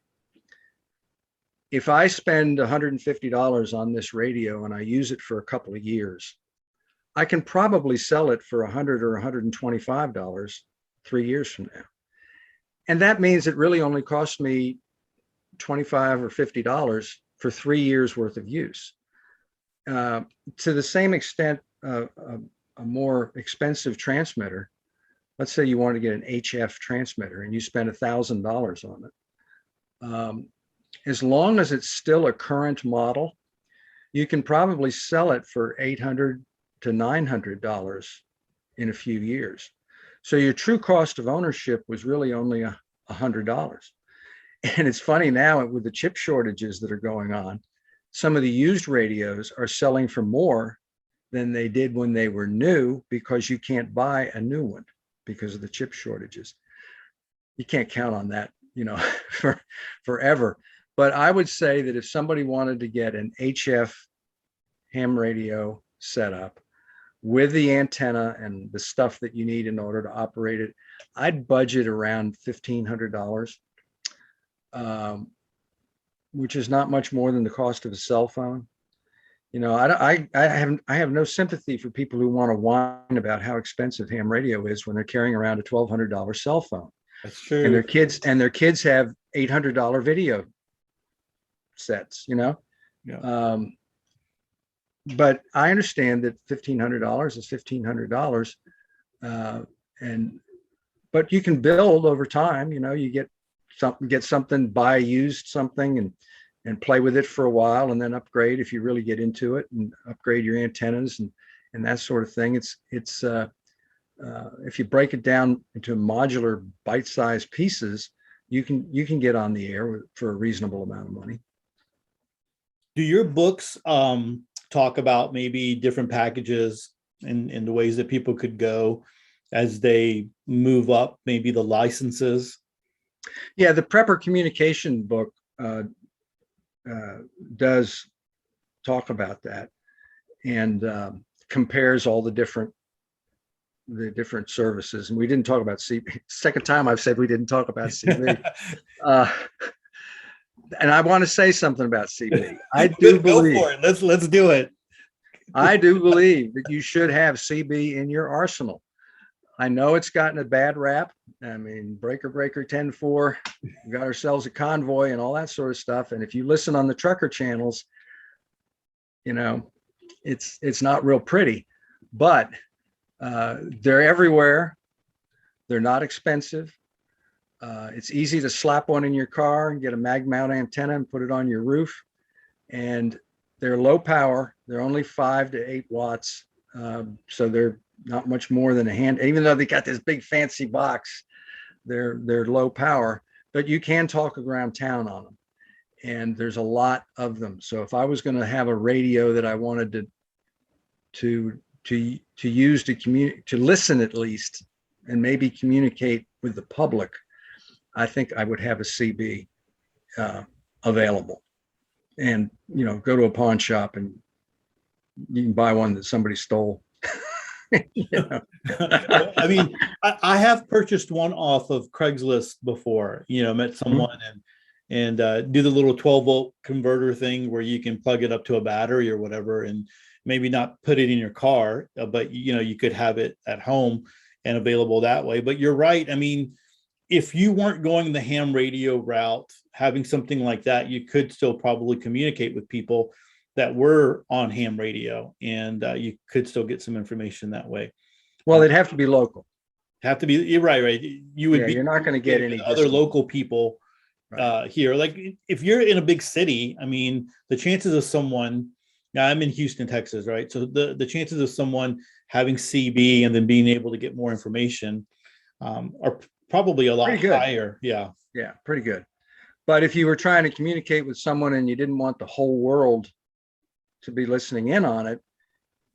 Speaker 2: If I spend $150 on this radio and I use it for a couple of years, I can probably sell it for $100 or $125 3 years from now. And that means it really only cost me $25 or $50 for 3 years worth of use. To the same extent, a more expensive transmitter, let's say you want to get an HF transmitter and you spend $1,000 on it. As long as it's still a current model, you can probably sell it for $800 to $900 in a few years. So your true cost of ownership was really only $100. And it's funny now with the chip shortages that are going on, some of the used radios are selling for more than they did when they were new because you can't buy a new one because of the chip shortages. You can't count on that, for forever. But I would say that if somebody wanted to get an HF ham radio set up with the antenna and the stuff that you need in order to operate it, I'd budget around $1,500, which is not much more than the cost of a cell phone. I have no sympathy for people who want to whine about how expensive ham radio is when they're carrying around a $1,200 cell phone.
Speaker 3: That's true.
Speaker 2: And their kids have $800 video sets, Yeah. But I understand that $1,500 is $1,500, but you can build over time. You get something, buy used something, and play with it for a while, and then upgrade if you really get into it, and upgrade your antennas and that sort of thing. It's if you break it down into modular bite-sized pieces, you can get on the air for a reasonable amount of money.
Speaker 3: Do your books talk about maybe different packages and the ways that people could go as they move up, maybe the licenses?
Speaker 2: Yeah, the Prepper Communication book does talk about that and compares all the different services. And we didn't talk about CB. Second time I've said we didn't talk about CB. And I want to say something about CB. I do believe.
Speaker 3: Go for it. Let's do it.
Speaker 2: I do believe that you should have CB in your arsenal. I know it's gotten a bad rap. I mean, breaker 10-4, we got ourselves a convoy and all that sort of stuff. And if you listen on the trucker channels, it's not real pretty, but they're everywhere. They're not expensive. It's easy to slap one in your car and get a mag mount antenna and put it on your roof. And they're low power. They're only 5 to 8 watts. So they're not much more than a hand, even though they got this big fancy box, they're low power, but you can talk around town on them. And there's a lot of them. So if I was going to have a radio that I wanted to use to communicate, to listen at least, and maybe communicate with the public, I think I would have a CB available. And go to a pawn shop and you can buy one that somebody stole.
Speaker 3: I mean, I have purchased one off of Craigslist before, met someone and do the little 12-volt converter thing where you can plug it up to a battery or whatever, and maybe not put it in your car, but you could have it at home
Speaker 1: and available that way. But you're right. I mean, if you weren't going the ham radio route, having something like that, you could still probably communicate with people that were on ham radio, and you could still get some information that way.
Speaker 2: Well, it'd have to be local.
Speaker 1: Have to be, you're right. You would
Speaker 2: Yeah,
Speaker 1: be,
Speaker 2: you're not going to get any
Speaker 1: other
Speaker 2: distant.
Speaker 1: local people
Speaker 2: Right.
Speaker 1: here. Like if you're in a big city, I mean, the chances of someone, now I'm in Houston, Texas, right? So the chances of someone having CB and then being able to get more information are probably a lot
Speaker 2: Pretty good.
Speaker 1: higher. Yeah.
Speaker 2: Yeah, pretty good. But if you were trying to communicate with someone and you didn't want the whole world to be listening in on it,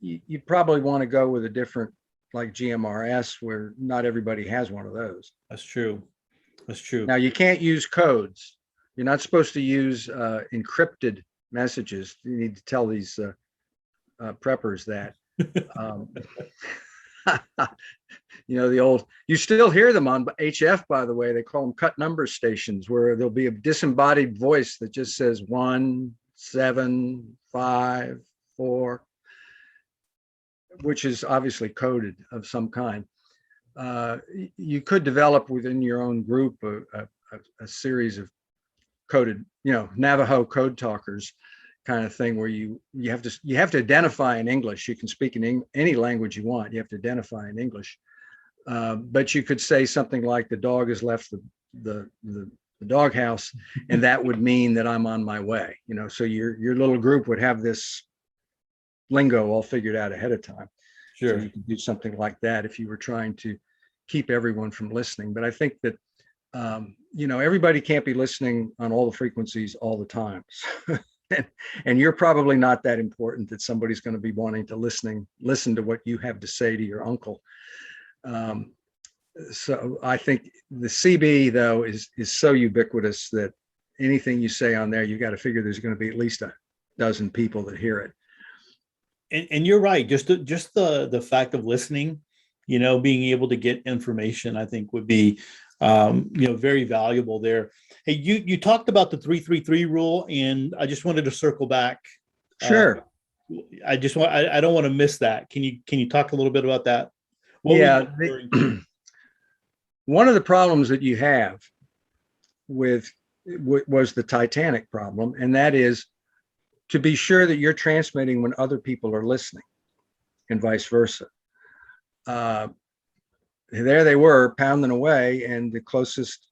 Speaker 2: you probably want to go with a different, like GMRS, where not everybody has one of those.
Speaker 1: That's true. That's true.
Speaker 2: Now, you can't use codes. You're not supposed to use encrypted messages. You need to tell these preppers that. The old, you still hear them on HF, by the way. They call them cut number stations, where there'll be a disembodied voice that just says 1, 7, 5, 4, which is obviously coded of some kind. You could develop within your own group a series of coded, Navajo code talkers kind of thing, where you have to identify in English. You can speak in any language you want. You have to identify in English. But you could say something like, the dog has left the doghouse, and that would mean that I'm on my way. So your little group would have this lingo all figured out ahead of time.
Speaker 1: Sure.
Speaker 2: So you could do something like that if you were trying to keep everyone from listening. But I think that everybody can't be listening on all the frequencies all the time. And you're probably not that important that somebody's going to be wanting to listen to what you have to say to your uncle. So I think the CB, though, is so ubiquitous that anything you say on there, you got to figure there's going to be at least a dozen people that hear it.
Speaker 1: And you're right. Just the fact of listening, being able to get information, I think would be, very valuable there. Hey, you talked about the 333 rule, and I just wanted to circle back.
Speaker 2: Sure.
Speaker 1: I don't want to miss that. Can you talk a little bit about that?
Speaker 2: One of the problems that you have was the Titanic problem, and that is to be sure that you're transmitting when other people are listening, and vice versa. There they were pounding away, and the closest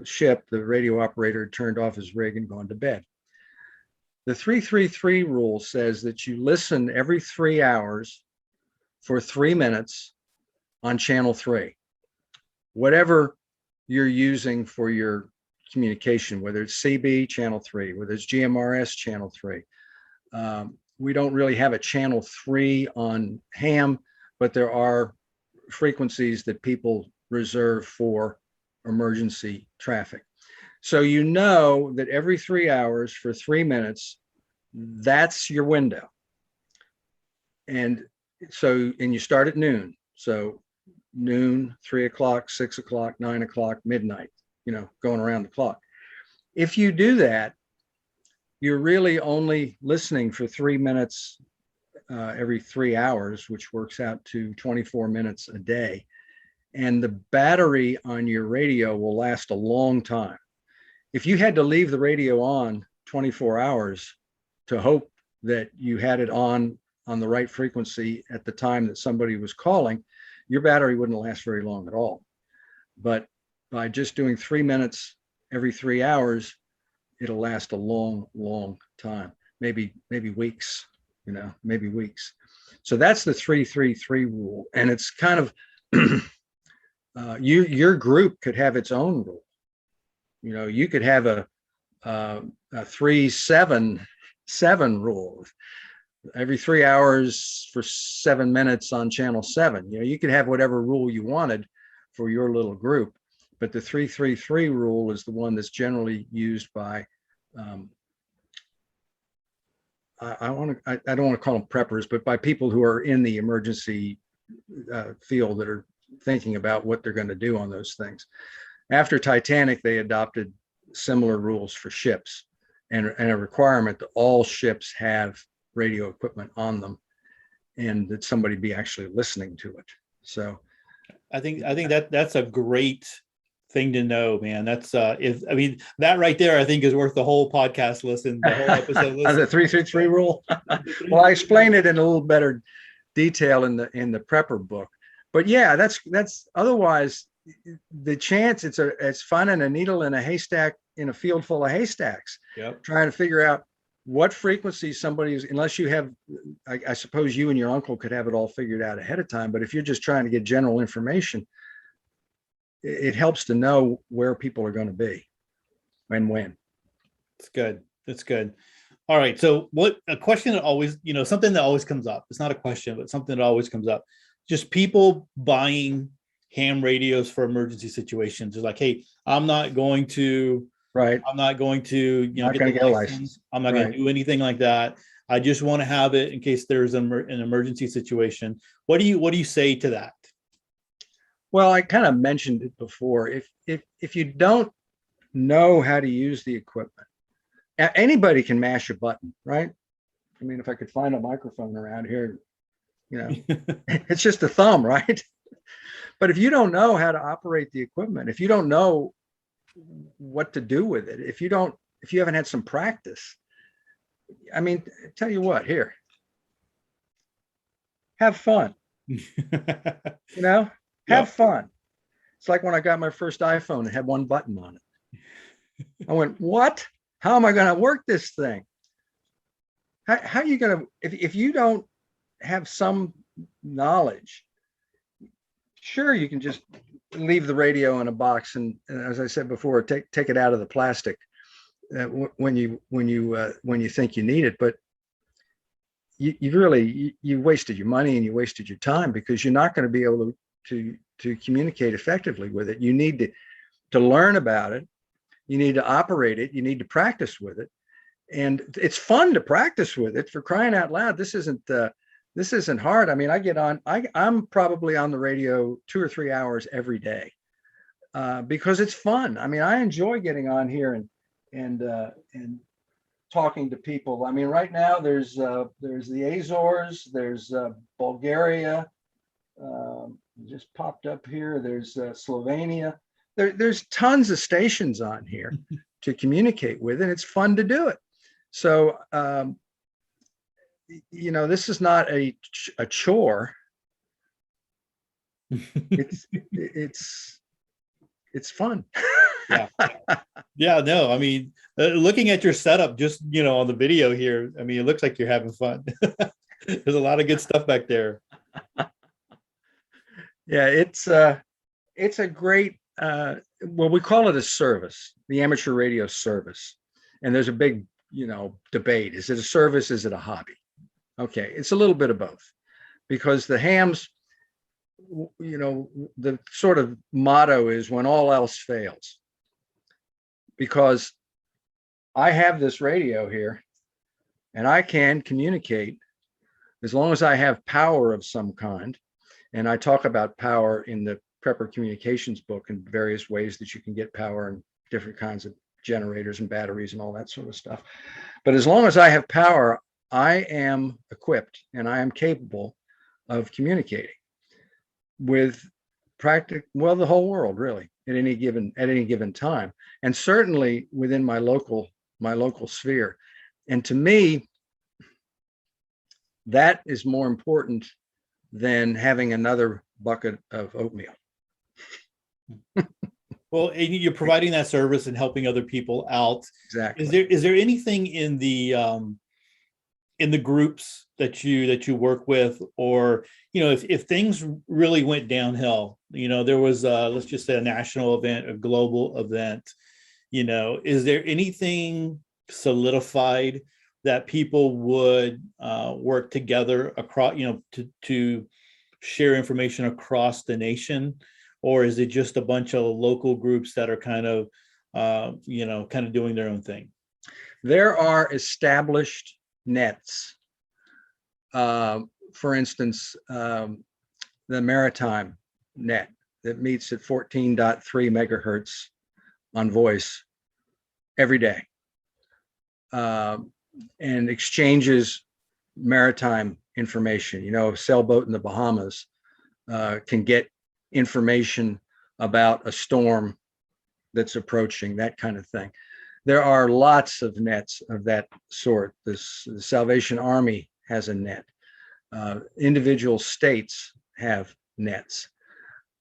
Speaker 2: ship, the radio operator, had turned off his rig and gone to bed. The 333 rule says that you listen every 3 hours for 3 minutes on channel 3. Whatever you're using for your communication, whether it's CB channel 3, whether it's GMRS channel 3. We don't really have a channel 3 on ham, but there are frequencies that people reserve for emergency traffic. So that every 3 hours for 3 minutes, that's your window. And you start at noon. So noon, 3 o'clock, 6 o'clock, 9 o'clock, midnight, going around the clock. If you do that, you're really only listening for 3 minutes every 3 hours, which works out to 24 minutes a day. And the battery on your radio will last a long time. If you had to leave the radio on 24 hours to hope that you had it on the right frequency at the time that somebody was calling, your battery wouldn't last very long at all. But by just doing 3 minutes every 3 hours, it'll last a long, long time, maybe weeks, maybe weeks. So that's the 333 rule. And it's kind of, your group could have its own rule. You could have a 377 rule. Every 3 hours for 7 minutes on channel 7. You could have whatever rule you wanted for your little group, but the 333 rule is the one that's generally used by I don't want to call them preppers, but by people who are in the emergency field that are thinking about what they're going to do on those things. After Titanic, they adopted similar rules for ships, and a requirement that all ships have radio equipment on them, and that somebody be actually listening to it. So
Speaker 3: I think that's a great thing to know, man. That's that right there, I think is worth the whole podcast listen, the whole episode listen.
Speaker 2: The 333 rule. Well, I explain it in a little better detail in the prepper book. But yeah, that's otherwise the chance it's finding a needle in a haystack in a field full of haystacks.
Speaker 3: Yep.
Speaker 2: Trying to figure out what frequency somebody's, unless you have, I suppose you and your uncle could have it all figured out ahead of time. But if you're just trying to get general information, it helps to know where people are going to be and when.
Speaker 3: It's good. That's good. All right. So a question that always, something that always comes up. It's not a question, but something that always comes up. Just people buying ham radios for emergency situations. It's like, hey, I'm not going to
Speaker 2: Right.
Speaker 3: get the
Speaker 2: a
Speaker 3: license. I'm not going to do anything like that. I just want to have it in case there's an emergency situation. What do you say to that?
Speaker 2: Well, I kind of mentioned it before. If you don't know how to use the equipment, anybody can mash a button, right? I mean, if I could find a microphone around here, it's just a thumb, right? But if you don't know how to operate the equipment, if you don't know what to do with it, if you haven't had some practice, I mean, tell you what, here, have fun, have fun. It's like when I got my first iPhone, it had one button on it. I went, what? How am I going to work this thing? How are you going to, if you don't have some knowledge, sure, you can just leave the radio in a box and as I said before, take it out of the plastic when you think you need it. But you wasted your money and you wasted your time, because you're not going to be able to communicate effectively with it. You need to learn about it. You need to operate it. You need to practice with it. And it's fun to practice with it, for crying out loud. This isn't hard. I mean, I'm probably on the radio 2 or 3 hours every day because it's fun. I mean, I enjoy getting on here and talking to people. I mean, right now there's the Azores, there's Bulgaria, just popped up here. There's Slovenia. There's tons of stations on here to communicate with, and it's fun to do it. So, this is not a chore. It's fun.
Speaker 3: Yeah, no, I mean, looking at your setup, just, on the video here, I mean, it looks like you're having fun. There's a lot of good stuff back there.
Speaker 2: Yeah, it's a great, well, we call it a service, the amateur radio service. And there's a big, debate. Is it a service? Is it a hobby? Okay, it's a little bit of both, because the hams, the sort of motto is when all else fails. Because I have this radio here and I can communicate as long as I have power of some kind. And I talk about power in the Prepper Communications book and various ways that you can get power and different kinds of generators and batteries and all that sort of stuff. But as long as I have power, I am equipped and I am capable of communicating with the whole world, really, at any given time, and certainly within my local sphere. And to me, that is more important than having another bucket of oatmeal.
Speaker 3: Well, and you're providing that service and helping other people out.
Speaker 2: Exactly.
Speaker 3: Is there anything in the groups that you work with, or if things really went downhill, there was let's just say a national event, a global event, is there anything solidified that people would work together across, to share information across the nation? Or is it just a bunch of local groups that are kind of doing their own thing?
Speaker 2: There are established nets. For instance, the Maritime net that meets at 14.3 megahertz on voice every day, and exchanges maritime information. A sailboat in the Bahamas can get information about a storm that's approaching, that kind of thing. There are lots of nets of that sort. The Salvation Army has a net. Individual states have nets.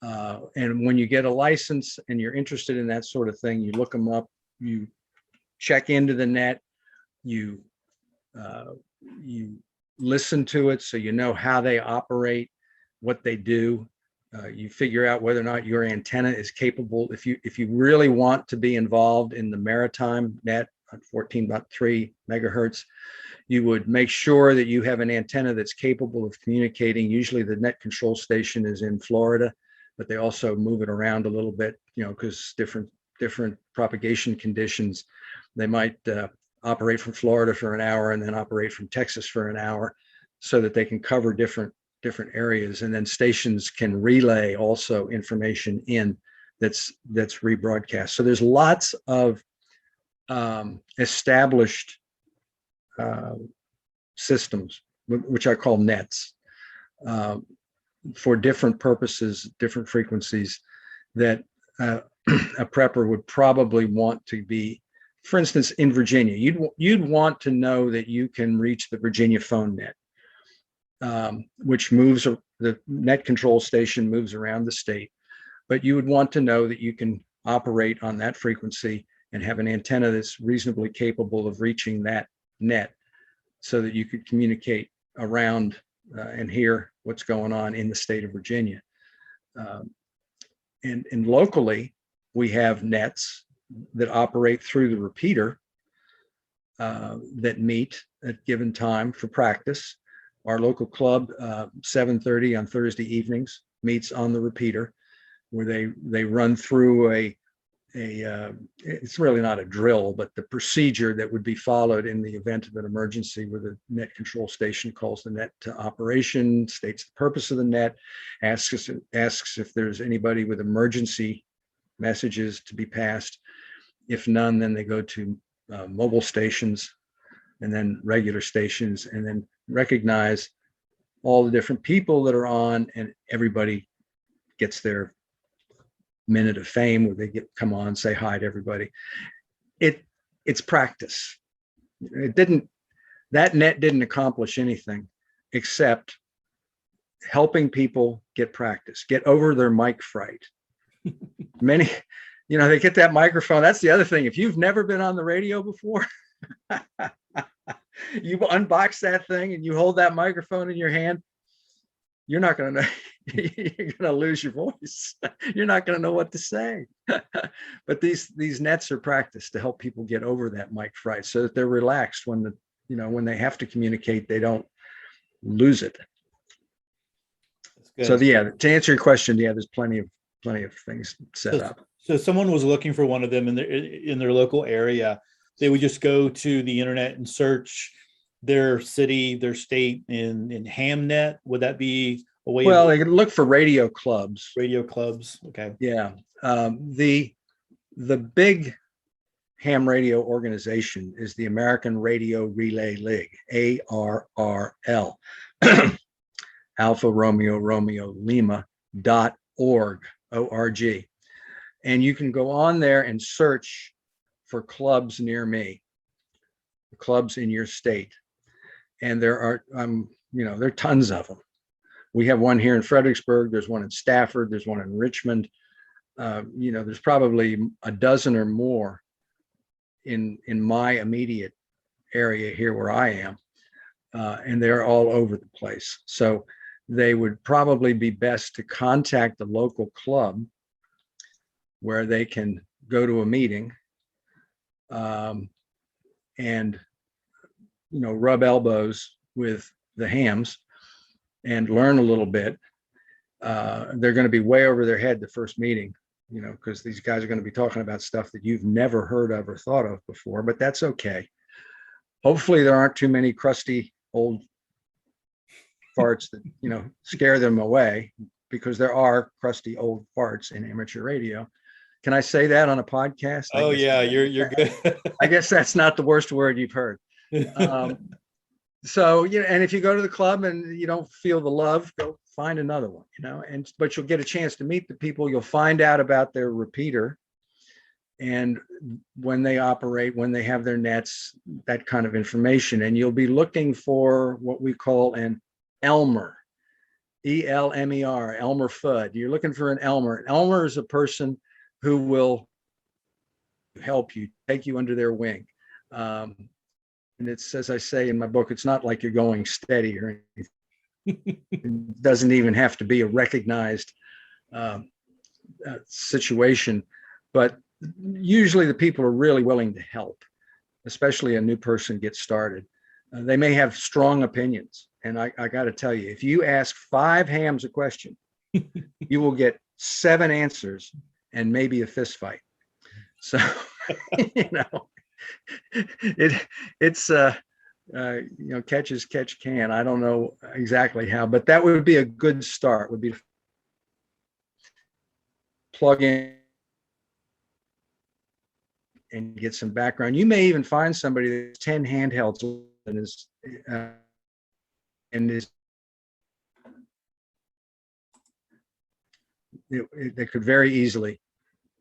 Speaker 2: And when you get a license and you're interested in that sort of thing, you look them up, you check into the net, you listen to it so you know how they operate, what they do. You figure out whether or not your antenna is capable. If you really want to be involved in the maritime net at 14.3 megahertz, you would make sure that you have an antenna that's capable of communicating. Usually the net control station is in Florida, but they also move it around a little bit, because different propagation conditions. They might operate from Florida for an hour and then operate from Texas for an hour, so that they can cover different areas. And then stations can relay also information in that's rebroadcast. So there's lots of established systems, which I call nets, for different purposes, different frequencies, that a prepper would probably want to be. For instance, in Virginia, you'd want to know that you can reach the Virginia phone net, which moves, the net control station moves around the state, but you would want to know that you can operate on that frequency and have an antenna that's reasonably capable of reaching that net, so that you could communicate around and hear what's going on in the state of Virginia. And locally, we have nets that operate through the repeater that meet at given time for practice. Our local club, 7:30 on Thursday evenings, meets on the repeater, where they run through it's really not a drill, but the procedure that would be followed in the event of an emergency, where the net control station calls the net to operation, states the purpose of the net, asks if there's anybody with emergency messages to be passed. If none, then they go to mobile stations, and then regular stations, and then recognize all the different people that are on, and everybody gets their minute of fame, where they come on, say hi to everybody. It's practice. That net didn't accomplish anything except helping people get practice, get over their mic fright. Many, they get that microphone. That's the other thing. If you've never been on the radio before, you unbox that thing and you hold that microphone in your hand, you're not going to know. You're going to lose your voice. You're not going to know what to say. But these nets are practice to help people get over that mic fright, so that they're relaxed when when they have to communicate, they don't lose it. So to answer your question, there's plenty of things set up.
Speaker 1: So if someone was looking for one of them in their local area, they would just go to the internet and search their city, their state in Hamnet. Would that be a way?
Speaker 2: Well, they could look for radio clubs.
Speaker 1: Radio clubs. Okay.
Speaker 2: Yeah. The big ham radio organization is the American Radio Relay League, ARRL, Alpha Romeo Romeo Lima.org, ORG. And you can go on there and search for clubs near me, clubs in your state. And there are, there are tons of them. We have one here in Fredericksburg. There's one in Stafford. There's one in Richmond. There's probably a dozen or more in my immediate area here where I am. And they're all over the place. So they would probably be best to contact the local club where they can go to a meeting and rub elbows with the hams and learn a little bit. They're going to be way over their head the first meeting, because these guys are going to be talking about stuff that you've never heard of or thought of before, but that's okay. Hopefully there aren't too many crusty old farts that, scare them away, because there are crusty old farts in amateur radio. Can I say that on a podcast?
Speaker 1: Oh yeah, you're good.
Speaker 2: I guess that's not the worst word you've heard. So, and if you go to the club and you don't feel the love, go find another one, but you'll get a chance to meet the people. You'll find out about their repeater and when they operate, when they have their nets, that kind of information. And you'll be looking for what we call an Elmer, Elmer, Elmer Fudd. You're looking for an Elmer. An Elmer is a person who will help you, take you under their wing. And it's, as I say in my book, it's not like you're going steady or anything. It doesn't even have to be a recognized situation, but usually the people are really willing to help, especially a new person gets started. They may have strong opinions. And I got to tell you, if you ask 5 hams a question, you will get 7 answers and maybe a fist fight. So, it's catch as catch can. I don't know exactly how, but that would be a good start, would be to plug in and get some background. You may even find somebody that's 10 handhelds and is they could very easily,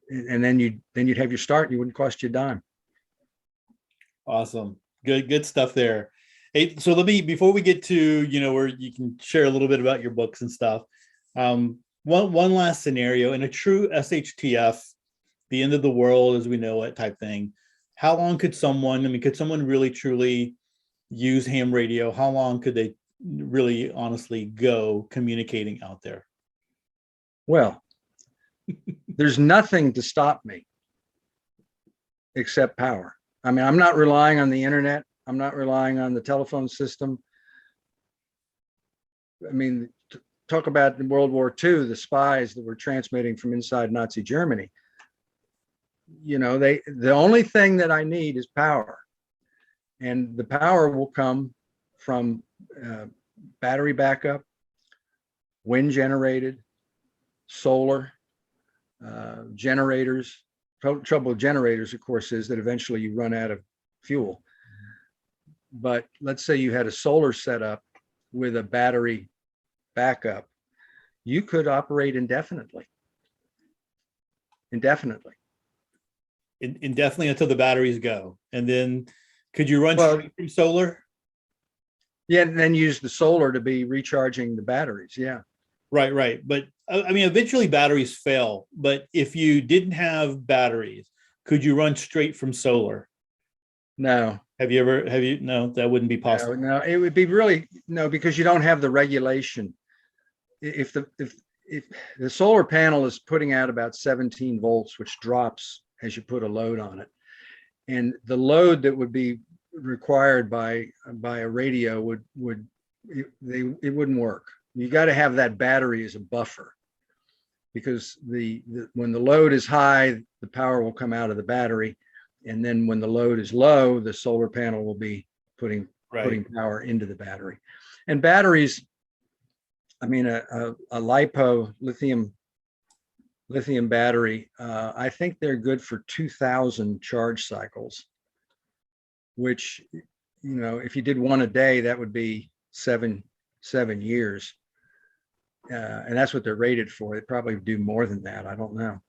Speaker 2: and then you'd have your start and you wouldn't cost you a dime.
Speaker 1: Awesome. Good stuff there. Hey, so before we get to, where you can share a little bit about your books and stuff. One last scenario in a true SHTF, the end of the world as we know it type thing. How long could someone really truly use ham radio? How long could they really honestly go communicating out there?
Speaker 2: Well, there's nothing to stop me except power. I mean, I'm not relying on the internet. I'm not relying on the telephone system. I mean, talk about in World War II, the spies that were transmitting from inside Nazi Germany. The only thing that I need is power. And the power will come from battery backup, wind generated, solar, generators. Trouble with generators, of course, is that eventually you run out of fuel. But let's say you had a solar setup with a battery backup, you could operate indefinitely. Indefinitely
Speaker 1: until the batteries go. And then could you run straight from solar?
Speaker 2: Yeah, and then use the solar to be recharging the batteries. Yeah.
Speaker 1: Right. But I mean, eventually batteries fail. But if you didn't have batteries, could you run straight from solar?
Speaker 2: No.
Speaker 1: No, that wouldn't be possible.
Speaker 2: No, it would be no, because you don't have the regulation. If the solar panel is putting out about 17 volts, which drops as you put a load on it, and the load that would be required by a radio it wouldn't work. You got to have that battery as a buffer, because when the load is high, the power will come out of the battery, and then when the load is low, the solar panel will be putting power into the battery. And batteries, I mean, a LiPo lithium battery, I think they're good for 2,000 charge cycles, which, if you did one a day, that would be seven years. And that's what they're rated for. They probably do more than that. I don't know.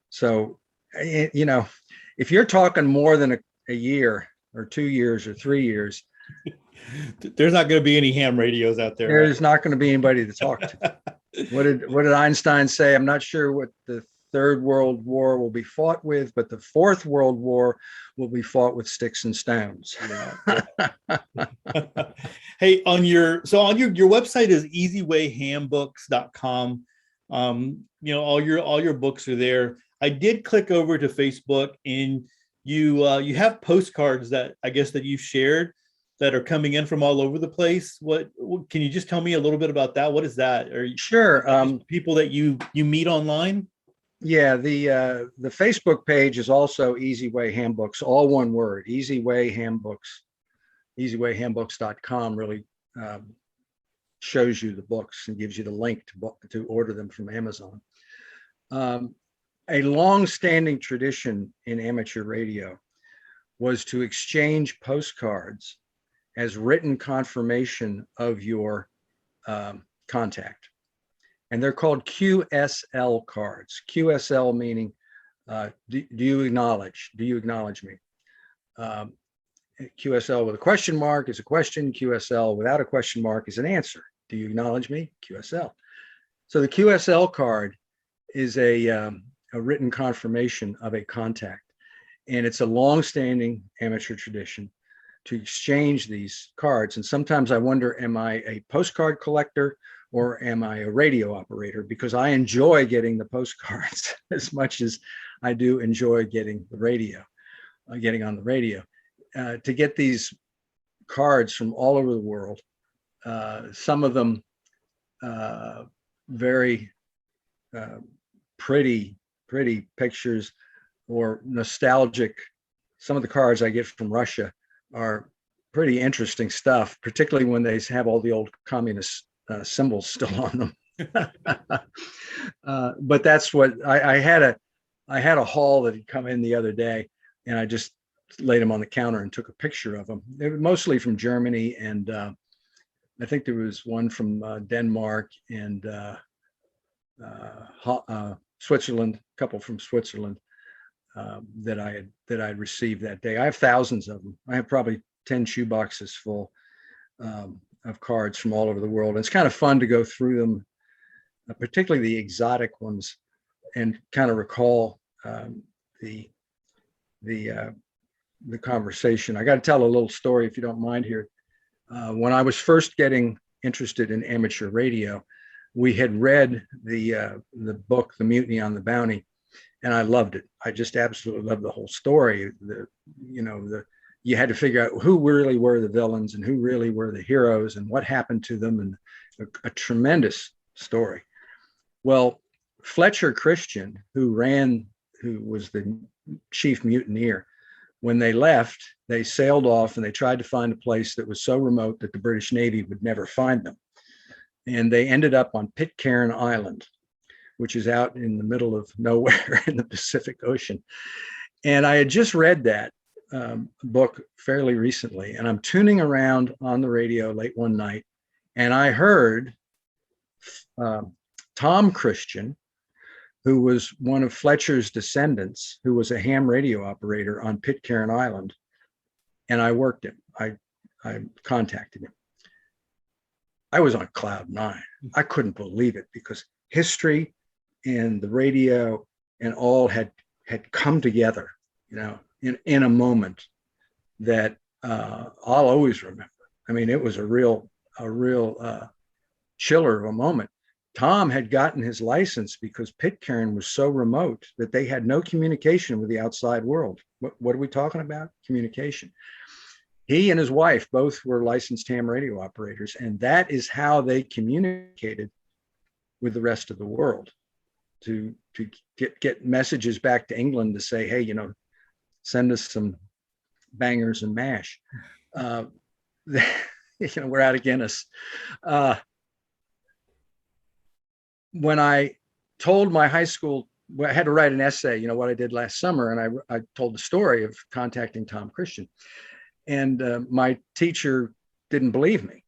Speaker 2: So, if you're talking more than a year or 2 years or 3 years,
Speaker 1: there's not going to be any ham radios out there.
Speaker 2: There's not going to be anybody to talk to. What did Einstein say? I'm not sure what the Third World War will be fought with, but the Fourth World War will be fought with sticks and stones.
Speaker 1: Hey, on your website is easywayhambooks.com. All your books are there. I did click over to Facebook, and you have postcards that I guess that you've shared that are coming in from all over the place. What can you just tell me a little bit about that? What is that?
Speaker 2: Sure.
Speaker 1: People that you meet online?
Speaker 2: Yeah, the Facebook page is also Easy Way Handbooks, all one word, Easy Way Handbooks. Easywayhandbooks.com really shows you the books and gives you the link to order them from Amazon. A long-standing tradition in amateur radio was to exchange postcards as written confirmation of your contact. And they're called QSL cards. QSL meaning, do you acknowledge? Do you acknowledge me? QSL with a question mark is a question. QSL without a question mark is an answer. Do you acknowledge me? QSL. So the QSL card is a written confirmation of a contact. And it's a long-standing amateur tradition to exchange these cards. And sometimes I wonder, am I a postcard collector or am I a radio operator? Because I enjoy getting the postcards as much as I do enjoy getting the radio, getting on the radio. To get these cards from all over the world, some of them very pretty pictures or nostalgic. Some of the cards I get from Russia are pretty interesting stuff, particularly when they have all the old communist symbols still on them. But that's what I had a haul that had come in the other day, and I just laid them on the counter and took a picture of them. They were mostly from Germany, and I think there was one from Denmark and Switzerland, a couple from Switzerland that I had received that day. I have thousands of them. I have probably 10 shoeboxes full of cards from all over the world. And it's kind of fun to go through them, particularly the exotic ones, and kind of recall the conversation. I got to tell a little story, if you don't mind here. When I was first getting interested in amateur radio, we had read the book, The Mutiny on the Bounty, and I loved it. I just absolutely loved the whole story. You had to figure out who really were the villains and who really were the heroes and what happened to them, and a tremendous story. Well, Fletcher Christian, who was the chief mutineer, when they left, they sailed off and they tried to find a place that was so remote that the British Navy would never find them. And they ended up on Pitcairn Island, which is out in the middle of nowhere in the Pacific Ocean. And I had just read that book fairly recently, and I'm tuning around on the radio late one night, and I heard Tom Christian, who was one of Fletcher's descendants, who was a ham radio operator on Pitcairn Island, and I worked him. I contacted him. I was on cloud nine. I couldn't believe it, because history and the radio and all had come together, in a moment that I'll always remember. I mean, it was a real chiller of a moment. Tom had gotten his license because Pitcairn was so remote that they had no communication with the outside world. What are we talking about? Communication. He and his wife both were licensed ham radio operators, and that is how they communicated with the rest of the world, to get messages back to England to say, hey, send us some bangers and mash. We're out of Guinness. When I told my high school, I had to write an essay, what I did last summer, and I told the story of contacting Tom Christian. And my teacher didn't believe me.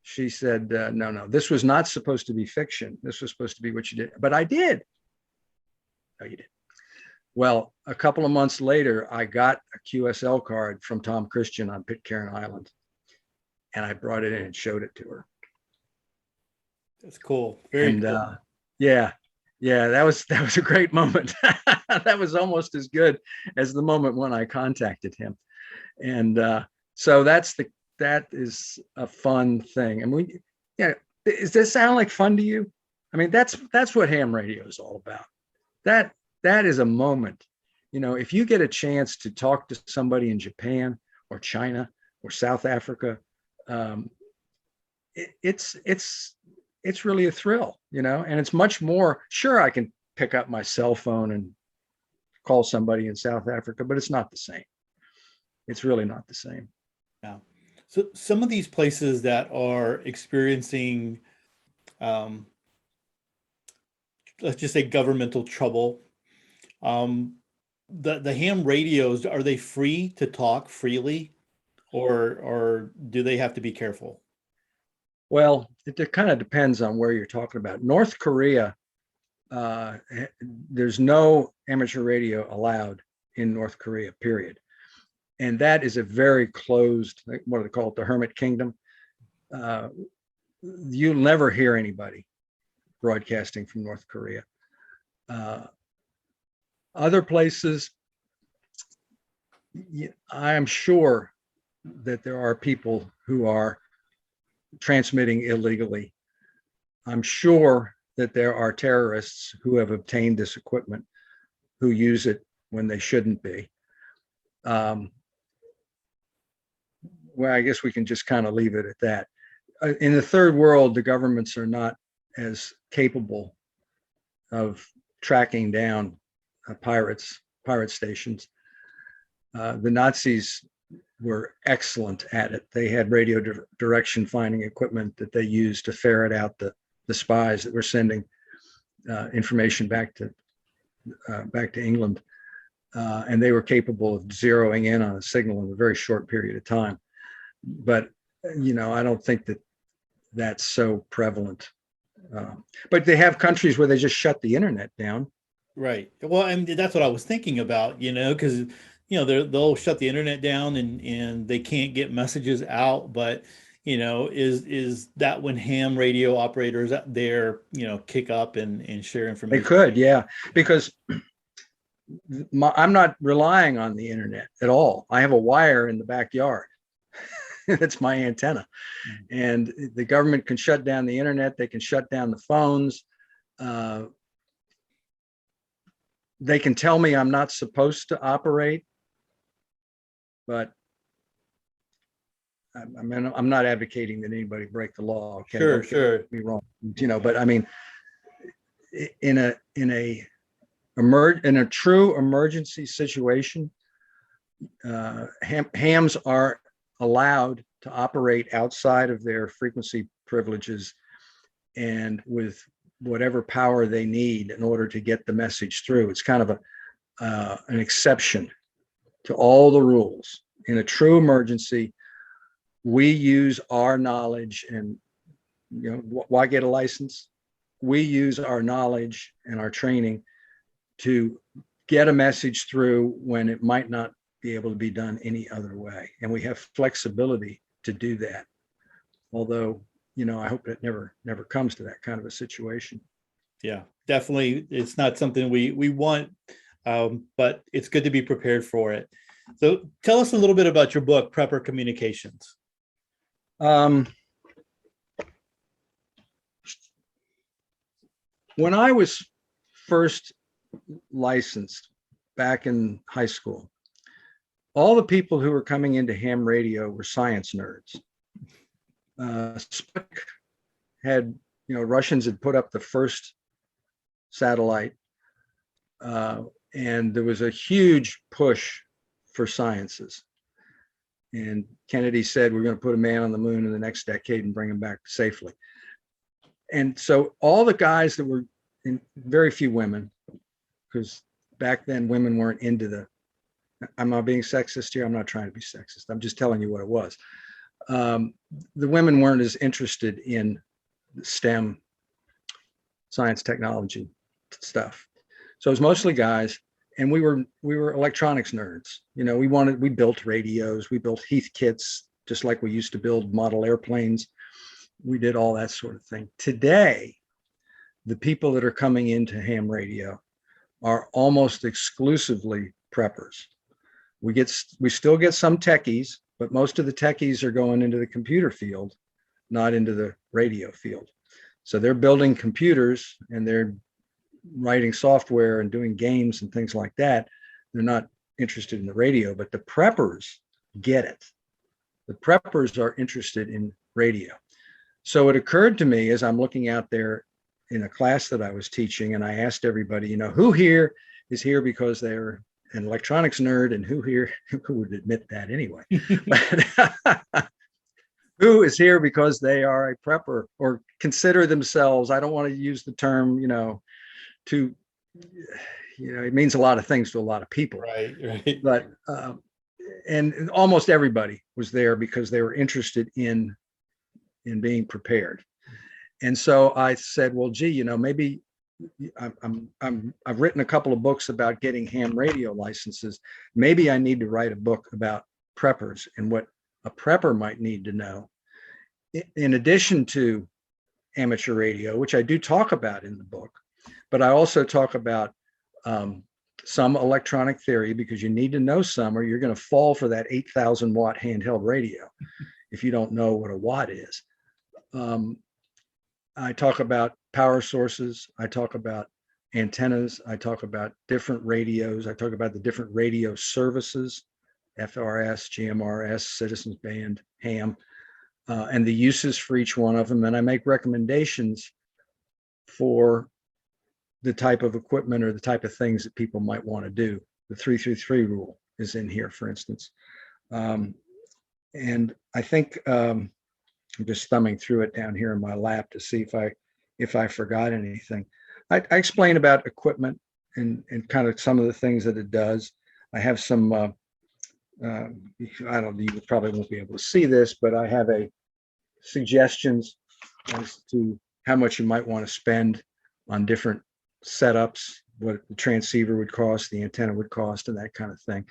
Speaker 2: She said, no, this was not supposed to be fiction. This was supposed to be what you did. But I did. No, you did. Well, a couple of months later, I got a QSL card from Tom Christian on Pitcairn Island, and I brought it in and showed it to her.
Speaker 1: That's cool. Very cool.
Speaker 2: Yeah, that was a great moment. That was almost as good as the moment when I contacted him. And so that is a fun thing. And does this sound like fun to you? I mean, that's what ham radio is all about. That is a moment. If you get a chance to talk to somebody in Japan or China or South Africa, it's really a thrill, and it's much more. Sure, I can pick up my cell phone and call somebody in South Africa, but it's not the same. It's really not the same.
Speaker 1: Yeah. So some of these places that are experiencing, let's just say, governmental trouble, the ham radios, are they free to talk freely
Speaker 3: or do they have to be careful?
Speaker 2: Well, it kind of depends on where you're talking about. North Korea, there's no amateur radio allowed in North Korea, period. And that is a very closed, what do they call it, the Hermit Kingdom. You'll never hear anybody broadcasting from North Korea. Other places, I am sure that there are people who are transmitting illegally. I'm sure that there are terrorists who have obtained this equipment who use it when they shouldn't be. Well, I guess we can just kind of leave it at that. In the third world, the governments are not as capable of tracking down pirate stations. The Nazis were excellent at it. They had radio direction finding equipment that they used to ferret out the spies that were sending information back to England, and they were capable of zeroing in on a signal in a very short period of time. But I don't think that that's so prevalent. But they have countries where they just shut the internet down.
Speaker 3: Right. Well, I mean, that's what I was thinking about, because they'll shut the internet down and they can't get messages out. But is that when ham radio operators out there kick up and share information?
Speaker 2: They could, yeah, because I'm not relying on the internet at all. I have a wire in the backyard. That's my antenna. And the government can shut down the internet. They can shut down the phones. They can tell me I'm not supposed to operate, but I'm not advocating that anybody break the law. Okay?
Speaker 3: Sure.
Speaker 2: Don't get me wrong, but I mean, in a true emergency situation, hams are allowed to operate outside of their frequency privileges and with whatever power they need in order to get the message through. It's kind of an exception to all the rules. In a true emergency, we use our knowledge, and why get a license? We use our knowledge and our training to get a message through when it might not be able to be done any other way. And we have flexibility to do that. Although, I hope it never comes to that kind of a situation.
Speaker 3: Yeah, definitely. It's not something we want, but it's good to be prepared for it. So tell us a little bit about your book, Prepper Communications.
Speaker 2: When I was first licensed back in high school, all the people who were coming into ham radio were science nerds. Sputnik had, Russians had put up the first satellite, and there was a huge push for sciences. And Kennedy said, we're going to put a man on the moon in the next decade and bring him back safely. And so all the guys that were in, very few women, because back then women weren't into I'm not being sexist here. I'm not trying to be sexist. I'm just telling you what it was. The women weren't as interested in STEM, science, technology stuff. So it was mostly guys, and we were electronics nerds. We built radios, we built Heath kits, just like we used to build model airplanes. We did all that sort of thing. Today, the people that are coming into ham radio are almost exclusively preppers. We still get some techies, but most of the techies are going into the computer field, not into the radio field. So they're building computers and they're writing software and doing games and things like that. They're not interested in the radio, but the preppers get it. The preppers are interested in radio. So it occurred to me as I'm looking out there in a class that I was teaching, and I asked everybody, who here is here because they're an electronics nerd, and who would admit that anyway? But who is here because they are a prepper or consider themselves, I don't want to use the term, it means a lot of things to a lot of people.
Speaker 3: Right.
Speaker 2: But and almost everybody was there because they were interested in being prepared. And so I said, well, gee, maybe I've written a couple of books about getting ham radio licenses. Maybe I need to write a book about preppers and what a prepper might need to know, in addition to amateur radio, which I do talk about in the book. But I also talk about some electronic theory, because you need to know some, or you're going to fall for that 8,000 watt handheld radio if you don't know what a watt is. I talk about power sources. I talk about antennas. I talk about different radios. I talk about the different radio services, FRS, GMRS, Citizens Band, ham, and the uses for each one of them. And I make recommendations for the type of equipment or the type of things that people might want to do. The 333 rule is in here, for instance. And I think I'm just thumbing through it down here in my lap to see if I forgot anything. I explain about equipment and kind of some of the things that it does. I have some, I don't, you probably won't be able to see this, but I have suggestions as to how much you might want to spend on different setups, what the transceiver would cost, the antenna would cost, and that kind of thing.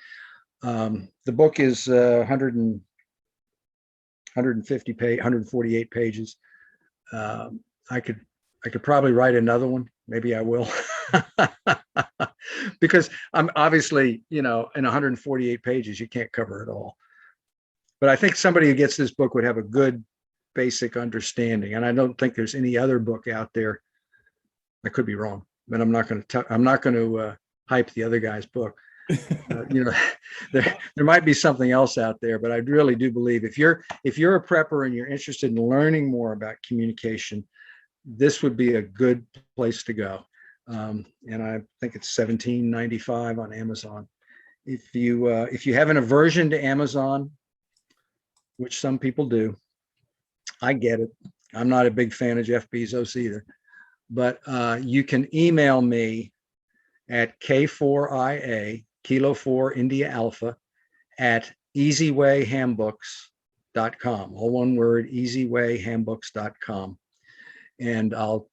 Speaker 2: The book is 148 pages. I could probably write another one. Maybe I will. Because I'm obviously, in 148 pages, you can't cover it all. But I think somebody who gets this book would have a good basic understanding. And I don't think there's any other book out there. I could be wrong, but I'm not going to hype the other guy's book. There might be something else out there, but I really do believe if you're a prepper and you're interested in learning more about communication, this would be a good place to go. And I think it's $17.95 on Amazon. If you have an aversion to Amazon, which some people do, I get it. I'm not a big fan of Jeff Bezos either, but you can email me at K4IA, Kilo 4 India Alpha, at easywayhandbooks.com. All one word, easywayhandbooks.com. And I'll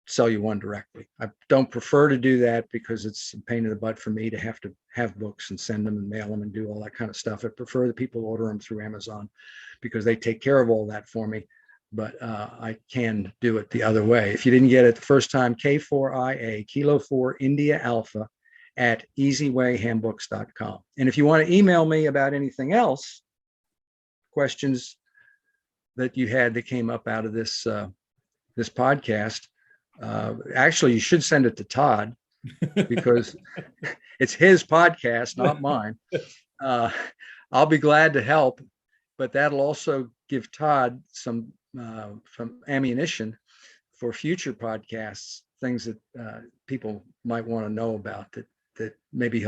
Speaker 2: sell you one directly. I don't prefer to do that because it's a pain in the butt for me to have books and send them and mail them and do all that kind of stuff. I prefer that people order them through Amazon because they take care of all that for me. But I can do it the other way. If you didn't get it the first time, K4IA, Kilo 4 India Alpha, at easywayhandbooks.com. And if you want to email me about anything else, questions that you had that came up out of this this podcast, actually, you should send it to Todd because it's his podcast, not mine. I'll be glad to help, but that'll also give Todd some ammunition for future podcasts, things that people might want to know about that maybe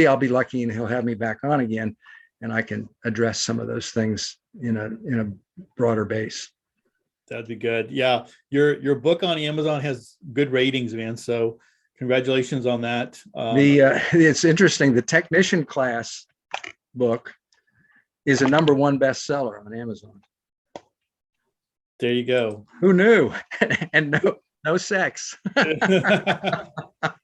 Speaker 2: I'll be lucky and he'll have me back on again, and I can address some of those things in a broader base.
Speaker 1: That'd be good. Yeah, your book on Amazon has good ratings, man. So congratulations on that.
Speaker 2: It's interesting. The technician class book is a #1 bestseller on Amazon.
Speaker 1: There you go.
Speaker 2: Who knew? And no sex.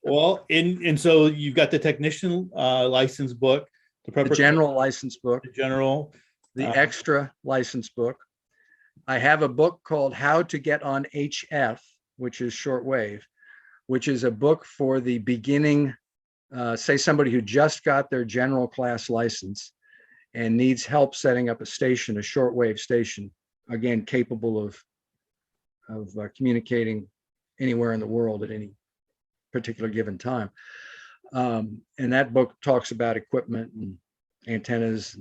Speaker 1: Well, and so you've got the technician license book,
Speaker 2: the general license book,
Speaker 1: the
Speaker 2: extra license book. I have a book called How to Get on HF, which is shortwave, which is a book for the beginning, say somebody who just got their general class license and needs help setting up a station, a shortwave station, again, capable of communicating anywhere in the world at any particular given time. And that book talks about equipment and antennas,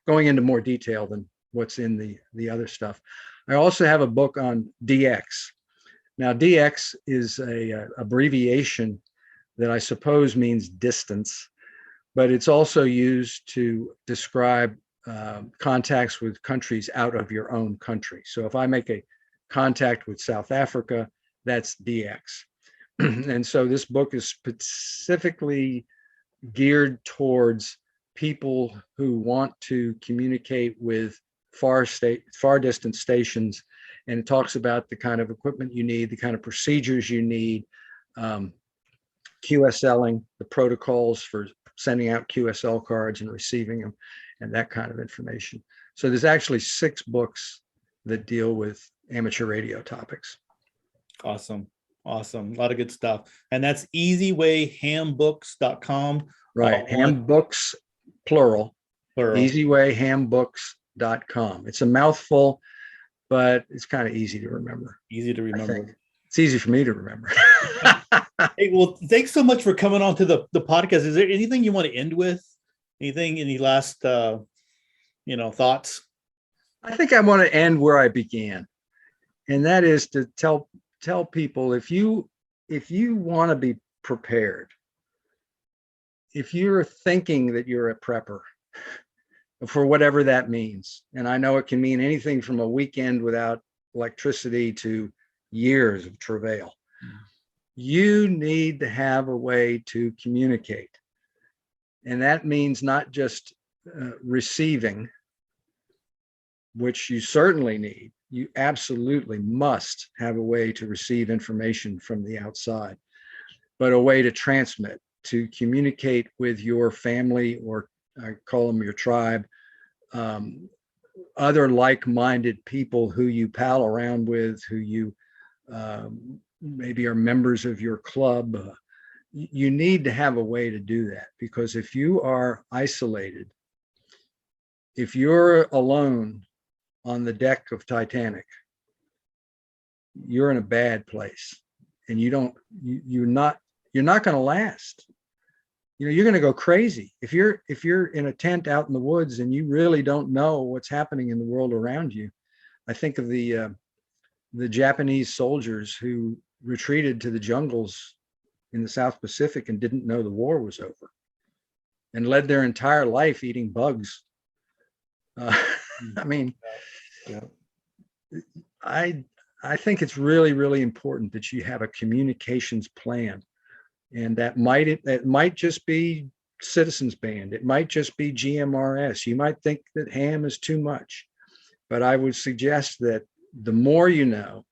Speaker 2: going into more detail than what's in the other stuff. I also have a book on DX. Now, DX is a abbreviation that I suppose means distance, but it's also used to describe contacts with countries out of your own country. So if I make a contact with South Africa, that's DX. And so this book is specifically geared towards people who want to communicate with far distant stations, and it talks about the kind of equipment you need, the kind of procedures you need, QSLing, the protocols for sending out QSL cards and receiving them, and that kind of information. So there's actually 6 books that deal with amateur radio topics.
Speaker 1: Awesome. Awesome. A lot of good stuff. And that's easywayhambooks.com.
Speaker 2: Right. Hambooks, plural.
Speaker 1: Plural.
Speaker 2: Easywayhambooks.com. It's a mouthful, but it's kind of easy to remember.
Speaker 1: Easy to remember.
Speaker 2: It's easy for me to remember.
Speaker 1: Hey, well, thanks so much for coming on to the podcast. Is there anything you want to end with? Anything, any last, thoughts?
Speaker 2: I think I want to end where I began. And that is to tell people, if you want to be prepared, if you're thinking that you're a prepper, for whatever that means, and I know it can mean anything from a weekend without electricity to years of travail, you need to have a way to communicate. And that means not just receiving, which you certainly need. You absolutely must have a way to receive information from the outside, but a way to transmit, to communicate with your family, or I call them your tribe, other like-minded people who you pal around with, who you maybe are members of your club. You need to have a way to do that, because if you are isolated, if you're alone on the deck of Titanic, you're in a bad place, and you're not going to last. You're going to go crazy if you're in a tent out in the woods and you really don't know what's happening in the world around you. I think of the Japanese soldiers who retreated to the jungles in the South Pacific and didn't know the war was over, and led their entire life eating bugs. I mean,
Speaker 1: yeah.
Speaker 2: I think it's really, really important that you have a communications plan, and that might just be Citizens Band. It might just be GMRS. You might think that ham is too much, but I would suggest that the more you know,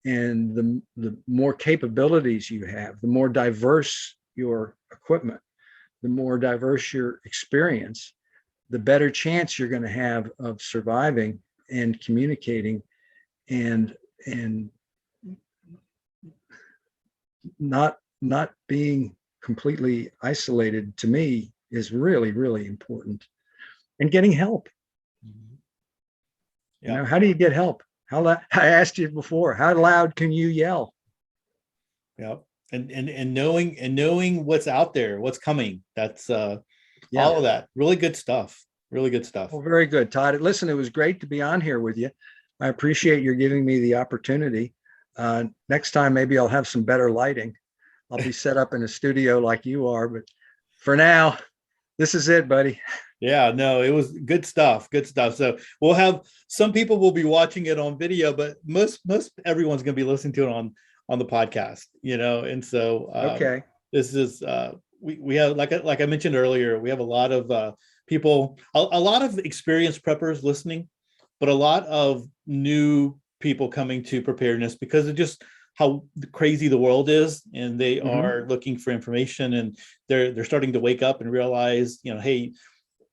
Speaker 2: and the more capabilities you have, the more diverse your equipment, the more diverse your experience, the better chance you're going to have of surviving and communicating, and not being completely isolated, to me, is really, really important. And getting help.
Speaker 1: Yeah.
Speaker 2: How do you get help? I asked you before, how loud can you yell?
Speaker 1: Yeah. And knowing what's out there, what's coming. That's all of that. Really good stuff. Really good stuff.
Speaker 2: Well, very good, Todd. Listen, it was great to be on here with you. I appreciate your giving me the opportunity. Next time, maybe I'll have some better lighting. I'll be set up in a studio like you are, but for now, this is it, buddy.
Speaker 1: Yeah, no, it was good stuff. Good stuff. So we'll have some people will be watching it on video, but most everyone's going to be listening to it on the podcast, And so
Speaker 2: okay,
Speaker 1: this is we have, like I mentioned earlier, we have a lot of people, a lot of experienced preppers listening, but a lot of new people coming to preparedness because of just how crazy the world is, and they are looking for information, and they're starting to wake up and realize, hey,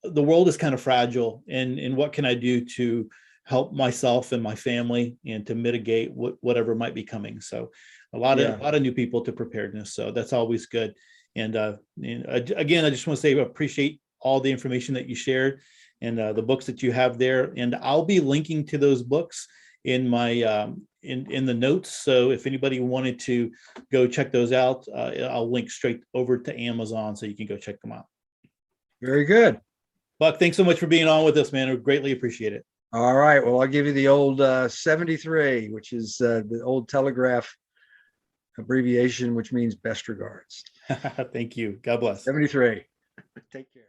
Speaker 1: the world is kind of fragile, and what can I do to help myself and my family and to mitigate whatever might be coming. So a lot of new people to preparedness. So that's always good. And again, I just want to say I appreciate all the information that you shared and the books that you have there. And I'll be linking to those books in my in the notes. So if anybody wanted to go check those out, I'll link straight over to Amazon so you can go check them out.
Speaker 2: Very good.
Speaker 1: Buck, thanks so much for being on with us, man. I greatly appreciate it.
Speaker 2: All right. Well, I'll give you the old 73, which is the old telegraph abbreviation, which means best regards.
Speaker 1: Thank you. God bless.
Speaker 2: 73. Take care.